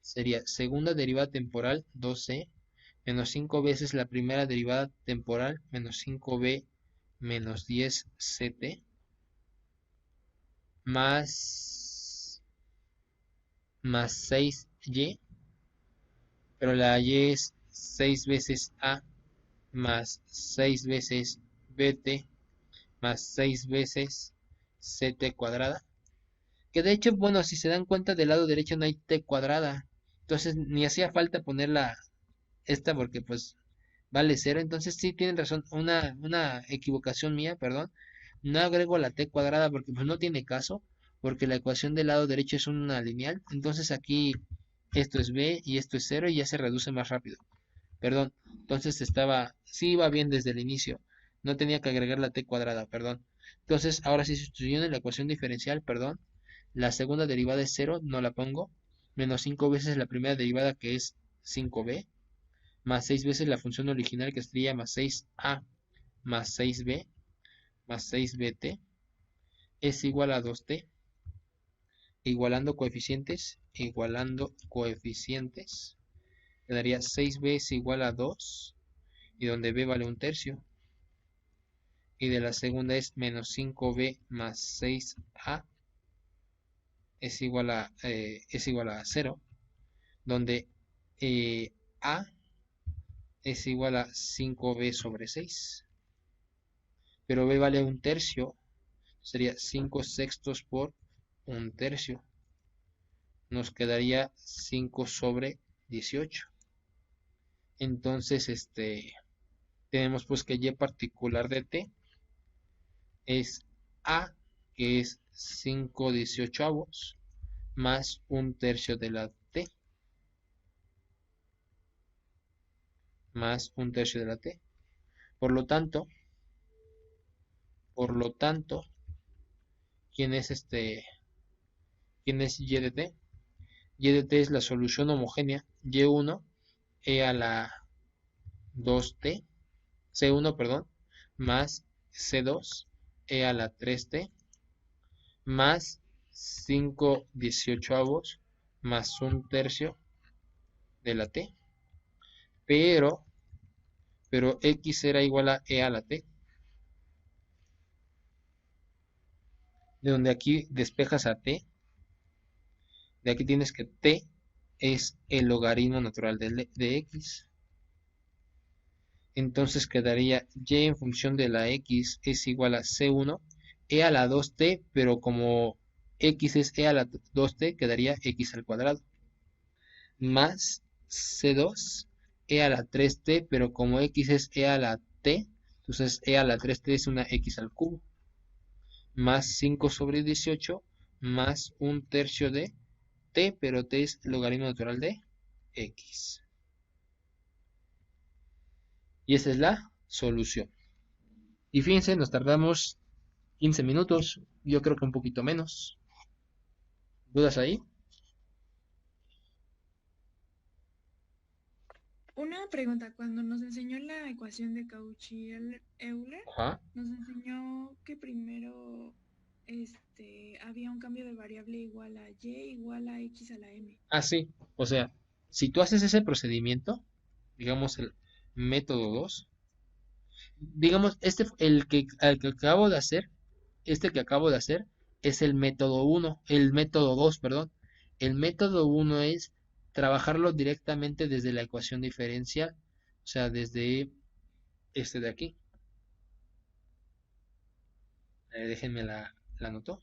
sería segunda derivada temporal 2c menos 5 veces la primera derivada temporal menos 5b menos 10ct más 6y, pero la y es 6 veces a más 6 veces bt más 6 veces ct cuadrada. Que de hecho, bueno, si se dan cuenta, del lado derecho no hay t cuadrada. Entonces ni hacía falta ponerla esta porque pues vale cero. Entonces sí tienen razón, una equivocación mía, perdón. No agrego la t cuadrada porque pues no tiene caso, porque la ecuación del lado derecho es una lineal. Entonces aquí esto es b y esto es cero y ya se reduce más rápido. Perdón, entonces sí iba bien desde el inicio. No tenía que agregar la t cuadrada, perdón. Entonces ahora sí sustituyendo en la ecuación diferencial, perdón. La segunda derivada es cero, no la pongo. Menos 5 veces la primera derivada que es 5b más 6 veces la función original que sería más 6a más 6b más 6bt es igual a 2t. Igualando coeficientes, quedaría 6b es igual a 2 y donde b vale un tercio. Y de la segunda es menos 5b más 6a es igual a 0, donde a es igual a 5b sobre 6, pero b vale un tercio, sería 5 sextos por un tercio, nos quedaría 5 sobre 18. Entonces, tenemos pues que y particular de t es a, que es 5 18avos, más un tercio de la t, más un tercio de la t. Por lo tanto, ¿quién es y de t? Y de t es la solución homogénea y1 e a la 2t, c1, perdón, más c2 e a la 3t, más 5 18avos, más un tercio de la t, pero x era igual a e a la t, de donde aquí despejas a t, de aquí tienes que t es el logaritmo natural de x. Entonces quedaría y en función de la x es igual a c1 e a la 2t, pero como x es e a la 2t, quedaría x al cuadrado, más c2 e a la 3t, pero como x es e a la t, entonces e a la 3t es una x al cubo, más 5 sobre 18, más un tercio de t, pero t es logaritmo natural de x. Y esa es la solución. Y fíjense, nos tardamos 15 minutos, yo creo que un poquito menos. ¿Dudas ahí? Una pregunta, cuando nos enseñó la ecuación de Cauchy-Euler, Ajá. nos enseñó que primero había un cambio de variable igual a y igual a x a la m. Ah, sí. O sea, si tú haces ese procedimiento, digamos el método 2, digamos, el que acabo de hacer, es el método 1, el método 2, perdón. El método 1 es trabajarlo directamente desde la ecuación diferencial. sea, desde este de aquí. Déjenme la anoto.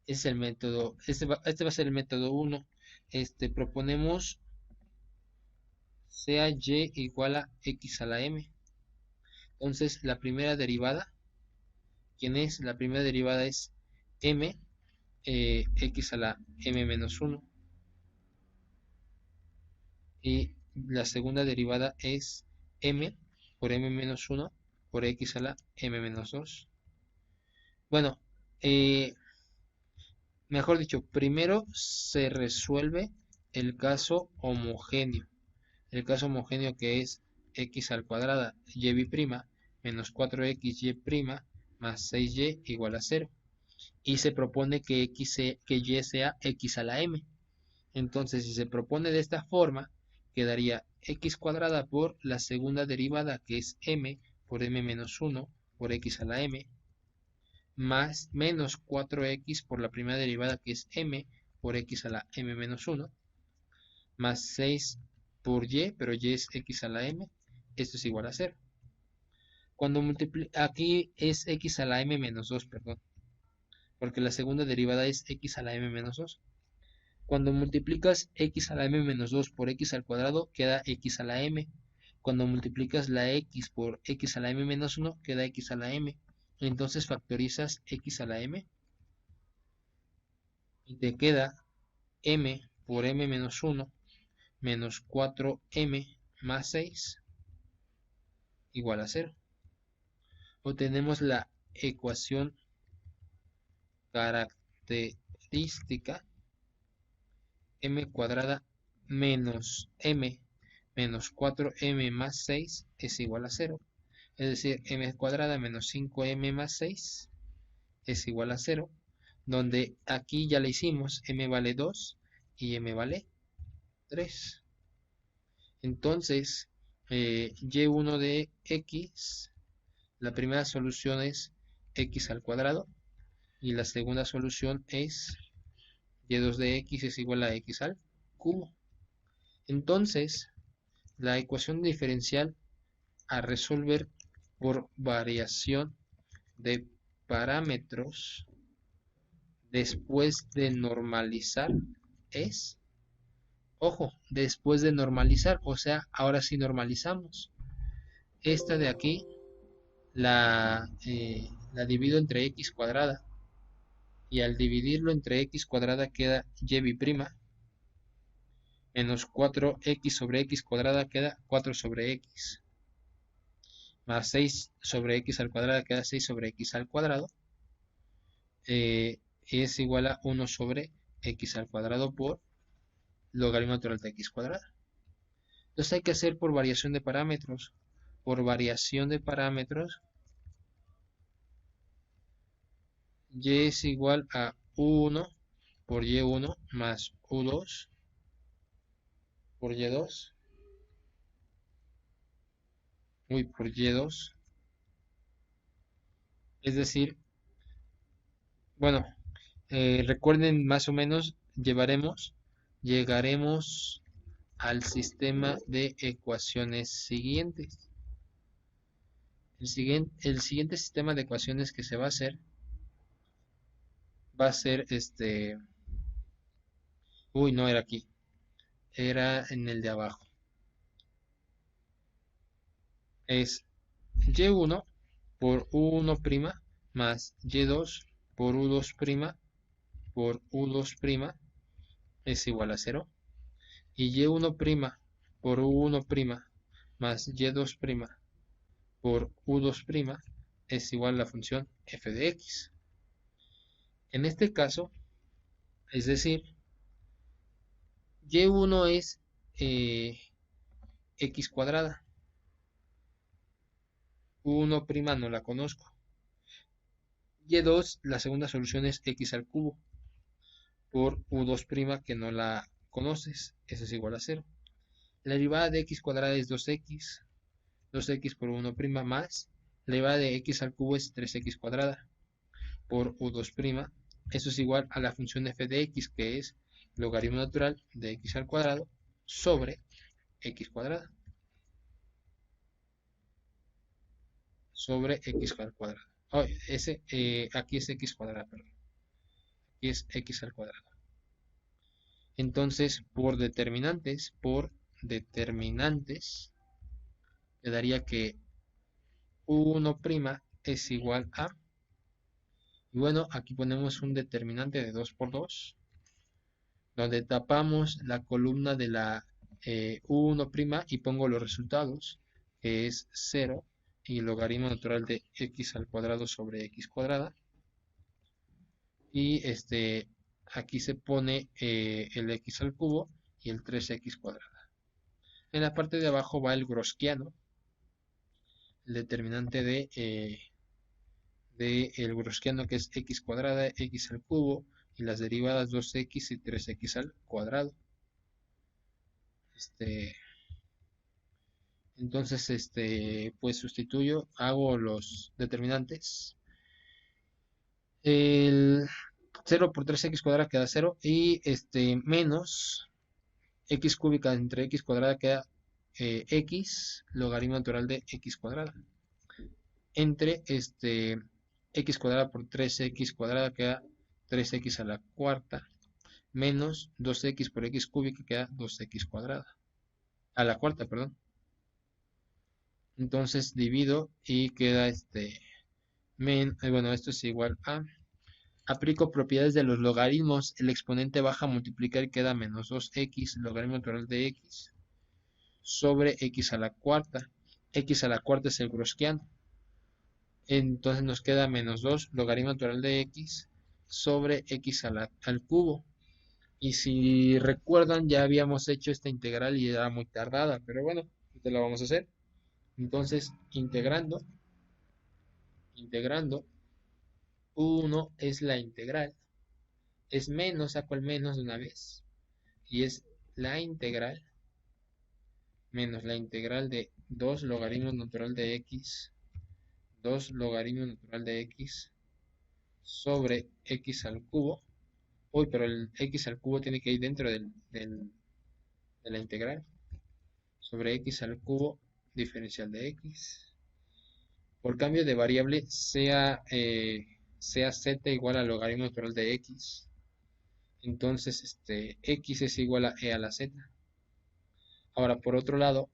Es el método, este va a ser el método 1. Proponemos sea y igual a x a la m. Entonces, la primera derivada, ¿quién es? La primera derivada es m, x a la m menos 1. Y la segunda derivada es m por m menos 1 por x a la m menos 2. Bueno, mejor dicho, primero se resuelve el caso homogéneo. El caso homogéneo que es x al cuadrada y' menos 4xy' más 6y igual a 0. Y se propone que y sea x a la m. Entonces, si se propone de esta forma, quedaría x cuadrada por la segunda derivada, que es m por m menos 1 por x a la m, más menos 4x por la primera derivada, que es m por x a la m menos 1, más 6 por y, pero y es x a la m, esto es igual a 0. Cuando aquí es x a la m menos 2, perdón, porque la segunda derivada es x a la m menos 2. Cuando multiplicas x a la m menos 2 por x al cuadrado, queda x a la m. Cuando multiplicas la x por x a la m menos 1, queda x a la m. Entonces factorizas x a la m y te queda m por m menos 1 menos 4m más 6 igual a 0. Obtenemos la ecuación característica m cuadrada menos m menos 4m más 6 es igual a 0. Es decir, m cuadrada menos 5m más 6 es igual a 0. Donde aquí ya le hicimos, m vale 2 y m vale 3. Entonces, y1 de x, la primera solución es x al cuadrado. Y la segunda solución es y2 de x es igual a x al cubo. Entonces, la ecuación diferencial a resolver por variación de parámetros después de normalizar es, ojo, después de normalizar, o sea, ahora sí normalizamos. Esta de aquí la divido entre x cuadrada. Y al dividirlo entre x cuadrada queda y' menos 4x sobre x cuadrada queda 4 sobre x, más 6 sobre x al cuadrado queda 6 sobre x al cuadrado, es igual a 1 sobre x al cuadrado por logaritmo natural de x cuadrada. Entonces hay que hacer por variación de parámetros. Por variación de parámetros, y es igual a u1 por y1 más u2 por y2, por y2, es decir, bueno, recuerden más o menos, llegaremos al sistema de ecuaciones siguientes. El siguiente sistema de ecuaciones que se va a hacer va a ser no era aquí, era en el de abajo. Es y1 por u1' más y2 por u2' por u2' es igual a 0. Y y1' por u1' más y2' por u2' es igual a la función f de x. En este caso, es decir, y1 es x cuadrada. u1' no la conozco. Y2, la segunda solución es x al cubo por u2' que no la conoces, eso es igual a 0. La derivada de x cuadrada es 2x, 2x por u1' más, la derivada de x al cubo es 3x cuadrada por u2', eso es igual a la función f de x, que es logaritmo natural de x al cuadrado sobre x cuadrada. Sobre x al cuadrado. Oh, aquí es x cuadrada, perdón. Aquí es x al cuadrado. Entonces, por determinantes, quedaría que u1' es igual a, y bueno, aquí ponemos un determinante de 2 por 2, donde tapamos la columna de la u1' y pongo los resultados, que es 0 y el logaritmo natural de x al cuadrado sobre x cuadrada. Y aquí se pone el x al cubo y el 3x cuadrada. En la parte de abajo va el grosquiano, el determinante de el grosquiano, que es x cuadrada, x al cubo y las derivadas 2x y 3x al cuadrado. Entonces, pues sustituyo, hago los determinantes. El 0 por 3x cuadrada queda 0 y menos x cúbica entre x cuadrada queda x logaritmo natural de x cuadrada entre x cuadrada por 3x cuadrada queda 3x a la cuarta menos 2x por x cúbica queda 2x cuadrada a la cuarta, perdón. Entonces divido y queda bueno, esto es igual a, aplico propiedades de los logaritmos, el exponente baja a multiplicar y queda menos 2x logaritmo natural de x sobre x a la cuarta. X a la cuarta es el grosquiano. Entonces nos queda menos 2 logaritmo natural de x sobre x al cubo. Y si recuerdan, ya habíamos hecho esta integral y era muy tardada, pero bueno, ahorita la vamos a hacer. Entonces, integrando, u1 es la integral, es menos, saco el menos de una vez, y es la integral menos la integral de 2 logaritmo natural de x, 2 logaritmo natural de x sobre x al cubo. Uy, pero el x al cubo tiene que ir dentro de la integral. Sobre x al cubo diferencial de x. Por cambio de variable, sea z igual al logaritmo natural de x. Entonces, x es igual a e a la z. Ahora, por otro lado,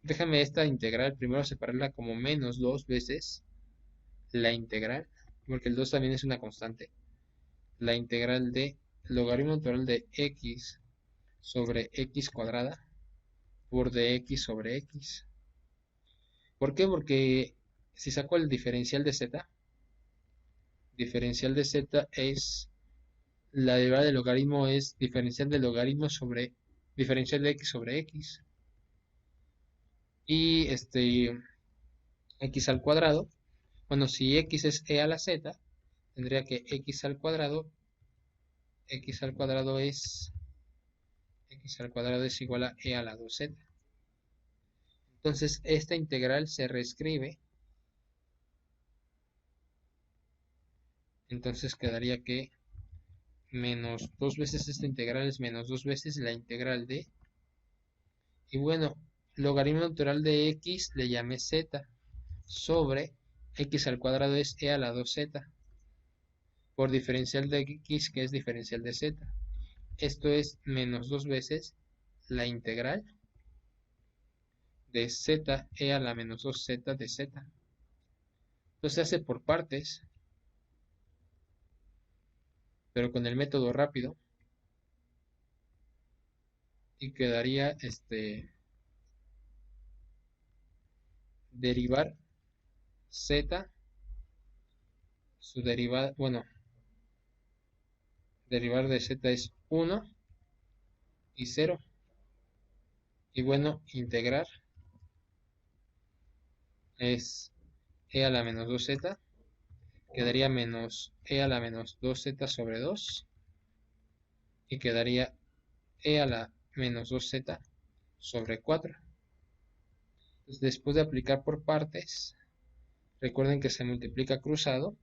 déjame esta integral primero separarla como menos 2 veces la integral, porque el 2 también es una constante. La integral de logaritmo natural de x sobre x cuadrada por dx sobre x. ¿Por qué? Porque si saco el diferencial de z es la derivada del logaritmo es diferencial del logaritmo sobre diferencial de x sobre x. Y x al cuadrado, bueno, si x es e a la z, tendría que x al cuadrado es igual a e a la 2z. Entonces esta integral se reescribe. Entonces quedaría que menos 2 veces esta integral es menos 2 veces la integral de, y bueno, logaritmo natural de x le llamé z sobre x al cuadrado es e a la 2z por diferencial de x, que es diferencial de z. Esto es menos 2 veces la integral de z e a la menos 2z de z. Entonces se hace por partes, pero con el método rápido, y quedaría derivar z, su derivada, bueno, derivar de z es 1 y 0, y bueno, integrar es e a la menos 2z, quedaría menos e a la menos 2z sobre 2, y quedaría e a la menos 2z sobre 4. Entonces, después de aplicar por partes, recuerden que se multiplica cruzado,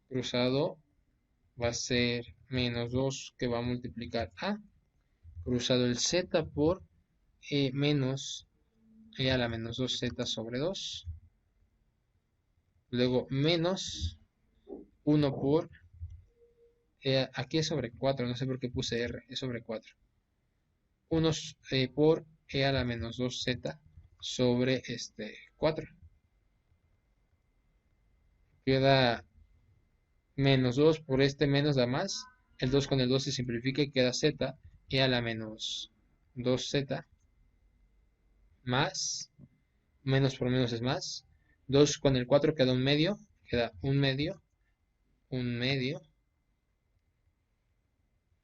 cruzado va a ser menos 2 que va a multiplicar a, cruzado el z por menos e a la menos 2z sobre 2. Luego menos 1 por, aquí es sobre 4, no sé por qué puse r, es sobre 4. 1 por e a la menos 2z sobre 4. Queda menos 2 por menos da más. El 2 con el 2 se simplifica y queda z e a la menos 2z más, menos por menos es más. 2 con el 4 queda un medio, queda un medio,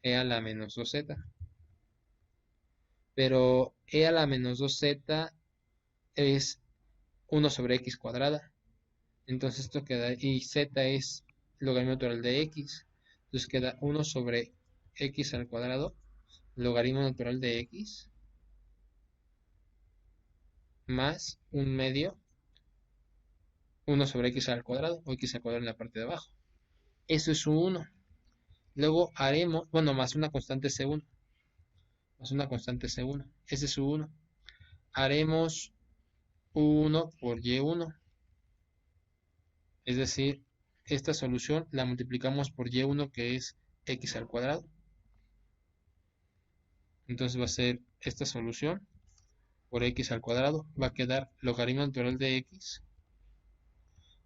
e a la menos 2z. Pero e a la menos 2z es 1 sobre x cuadrada. Entonces esto queda, y z es logaritmo natural de x. Entonces queda 1 sobre x al cuadrado, logaritmo natural de x, más un medio, 1 sobre x al cuadrado, o x al cuadrado en la parte de abajo. Eso es un 1. Luego haremos, bueno, más una constante C1. Más una constante C1. Ese es su 1. Haremos 1 por Y1. Es decir, esta solución la multiplicamos por Y1, que es x al cuadrado. Entonces va a ser esta solución por x al cuadrado. Va a quedar logaritmo natural de x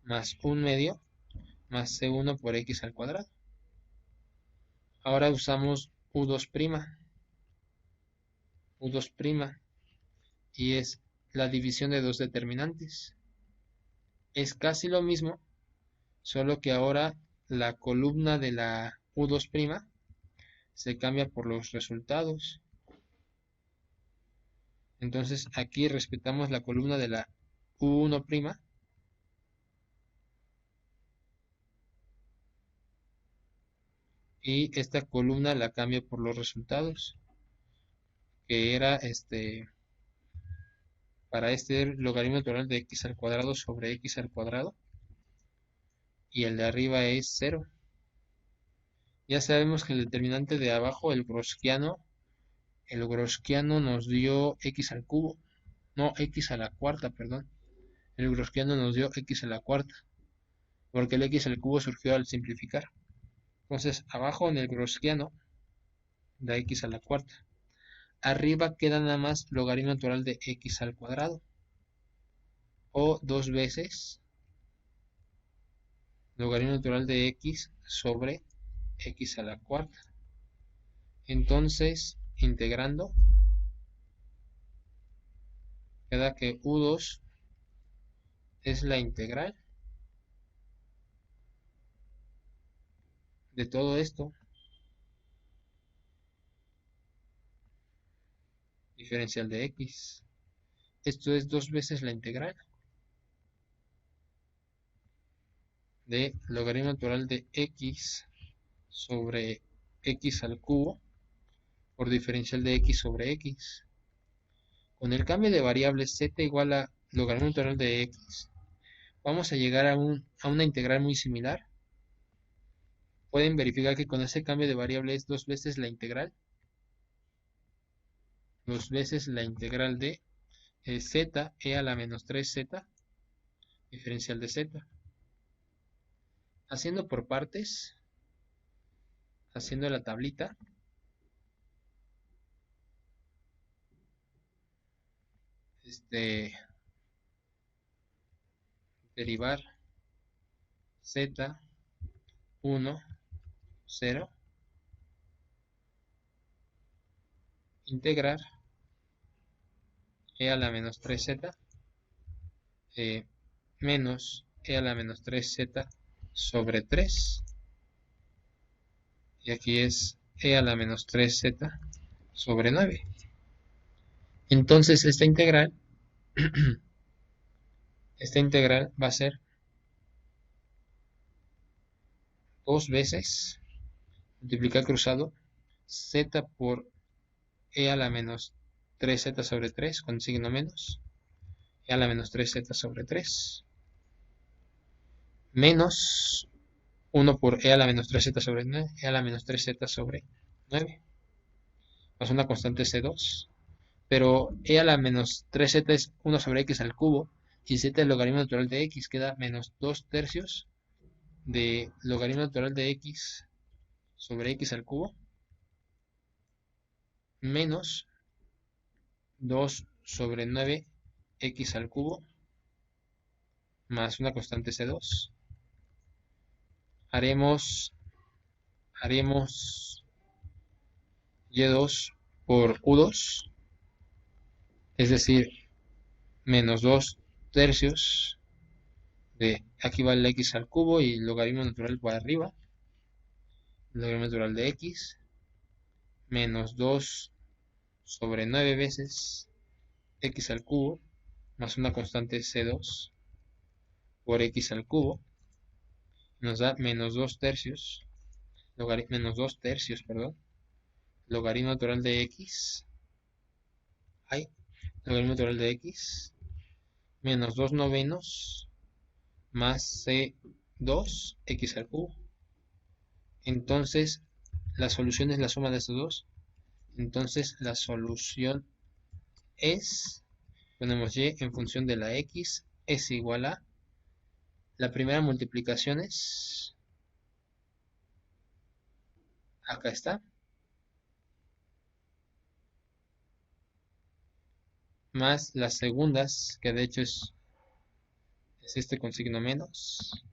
más un medio más C1 por x al cuadrado. Ahora usamos U2'. U2'. Y es la división de dos determinantes. Es casi lo mismo, solo que ahora la columna de la U2' se cambia por los resultados. Entonces aquí respetamos la columna de la U1', y esta columna la cambio por los resultados, que era para logaritmo natural de x al cuadrado sobre x al cuadrado, y el de arriba es 0. Ya sabemos que el determinante de abajo, el Gaussiano nos dio x al cubo, no, x a la cuarta, perdón. El Gaussiano nos dio x a la cuarta, porque el x al cubo surgió al simplificar. Entonces, abajo en el Gaussiano da x a la cuarta. Arriba queda nada más logaritmo natural de x al cuadrado, o 2 veces logaritmo natural de x sobre x a la cuarta. Entonces, integrando, queda que U2 es la integral de todo esto, diferencial de x. Esto es 2 veces la integral de logaritmo natural de x sobre x al cubo por diferencial de x sobre x. Con el cambio de variables z igual a logaritmo natural de x, vamos a llegar a una integral muy similar. Pueden verificar que con ese cambio de variable es 2 veces la integral. 2 veces la integral de z e a la menos 3z, diferencial de z. Haciendo por partes, haciendo la tablita, derivar z 1, 0, integrar e a la menos 3z menos e a la menos 3z sobre 3, y aquí es e a la menos 3z sobre 9. Entonces esta integral va a ser 2 veces multiplicar cruzado z por e a la menos 3z sobre 3 con signo menos, a la menos 3z sobre 3, menos 1 por e a la menos 3z sobre 9, e a la menos 3z sobre 9, más una constante C2. Pero e a la menos 3z es 1 sobre x al cubo, y z es logaritmo natural de x, queda menos 2 tercios de logaritmo natural de x sobre x al cubo, menos 2 sobre 9 x al cubo, más una constante C2. Haremos y2 por u2, es decir, menos 2 tercios de, aquí va el x al cubo y el logaritmo natural por arriba, el logaritmo natural de x, menos 2 sobre 9 veces x al cubo, más una constante C2 por x al cubo, nos da menos 2 tercios, menos 2 tercios, perdón, logaritmo natural de x, logaritmo natural de x, menos 2 novenos, más C2 x al cubo. Entonces, la solución es la suma de estos dos. Entonces, la solución es, ponemos y en función de la x, es igual a, la primera multiplicación es, acá está, más las segundas, que de hecho es este con signo menos,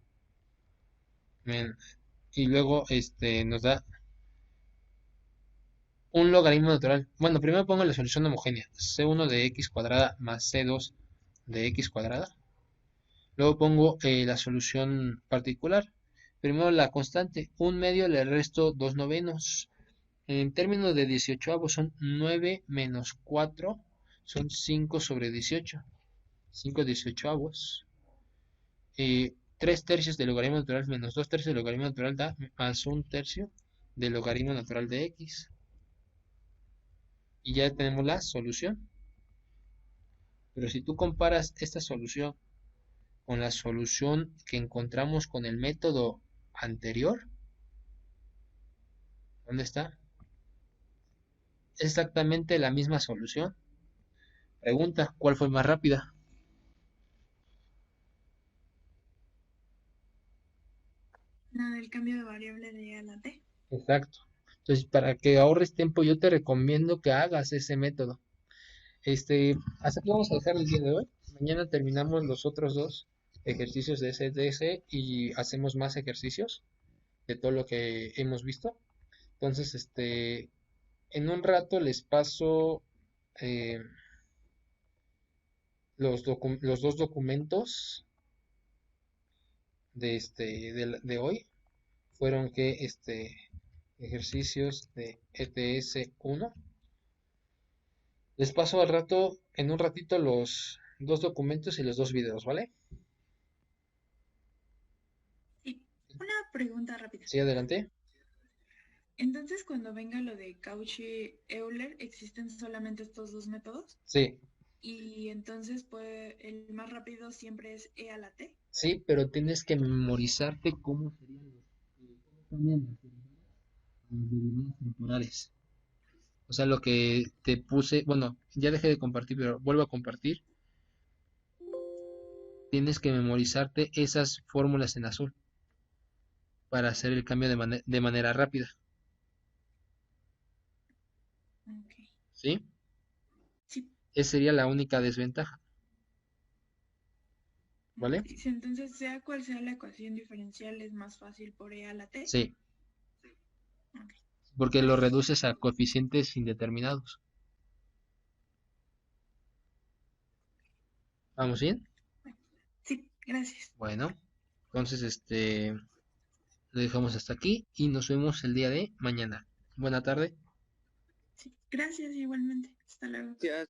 y luego nos da un logaritmo natural. Bueno, primero pongo la solución homogénea, c1 de x cuadrada más c2 de x cuadrada. Luego pongo la solución particular. Primero la constante, 1/2 le resto 2 novenos. En términos de 18avos son 9 menos 4, son 5 sobre 18. 5 18avos. 3 tercios del logaritmo natural menos 2 tercios del logaritmo natural da más 1 tercio del logaritmo natural de x. Y ya tenemos la solución. Pero si tú comparas esta solución con la solución que encontramos con el método anterior, ¿dónde está? Exactamente la misma solución. Pregunta, ¿cuál fue más rápida? Nada del cambio de variable de a la t. Exacto. Entonces, para que ahorres tiempo, yo te recomiendo que hagas ese método. Hasta aquí vamos a dejar el día de hoy. Mañana terminamos los otros dos ejercicios de SDS y hacemos más ejercicios de todo lo que hemos visto. Entonces, en un rato les paso eh, los dos documentos de hoy. Fueron que ejercicios de ETS 1. Les paso al rato, en un ratito, los dos documentos y los dos videos, ¿vale? Sí. Una pregunta rápida. Sí, adelante. Entonces, cuando venga lo de Cauchy-Euler, ¿existen solamente estos dos métodos? Sí, Y entonces, pues, el más rápido siempre es e a la t. sí, pero tienes que memorizarte cómo serían cómo cambian las derivadas temporales. O sea, lo que te puse, bueno, ya dejé de compartir, pero vuelvo a compartir. Tienes que memorizarte esas fórmulas en azul para hacer el cambio de manera rápida, Ok. ¿sí? Sí. Esa sería la única desventaja, ¿vale? Sí, entonces, sea cual sea la ecuación diferencial, es más fácil por e a la t. Sí, Ok. porque lo Gracias. reduces a coeficientes indeterminados. ¿Vamos bien? Sí, gracias. Bueno, entonces lo dejamos hasta aquí y nos vemos el día de mañana. Buena tarde. Sí, gracias igualmente. Hasta luego. Gracias.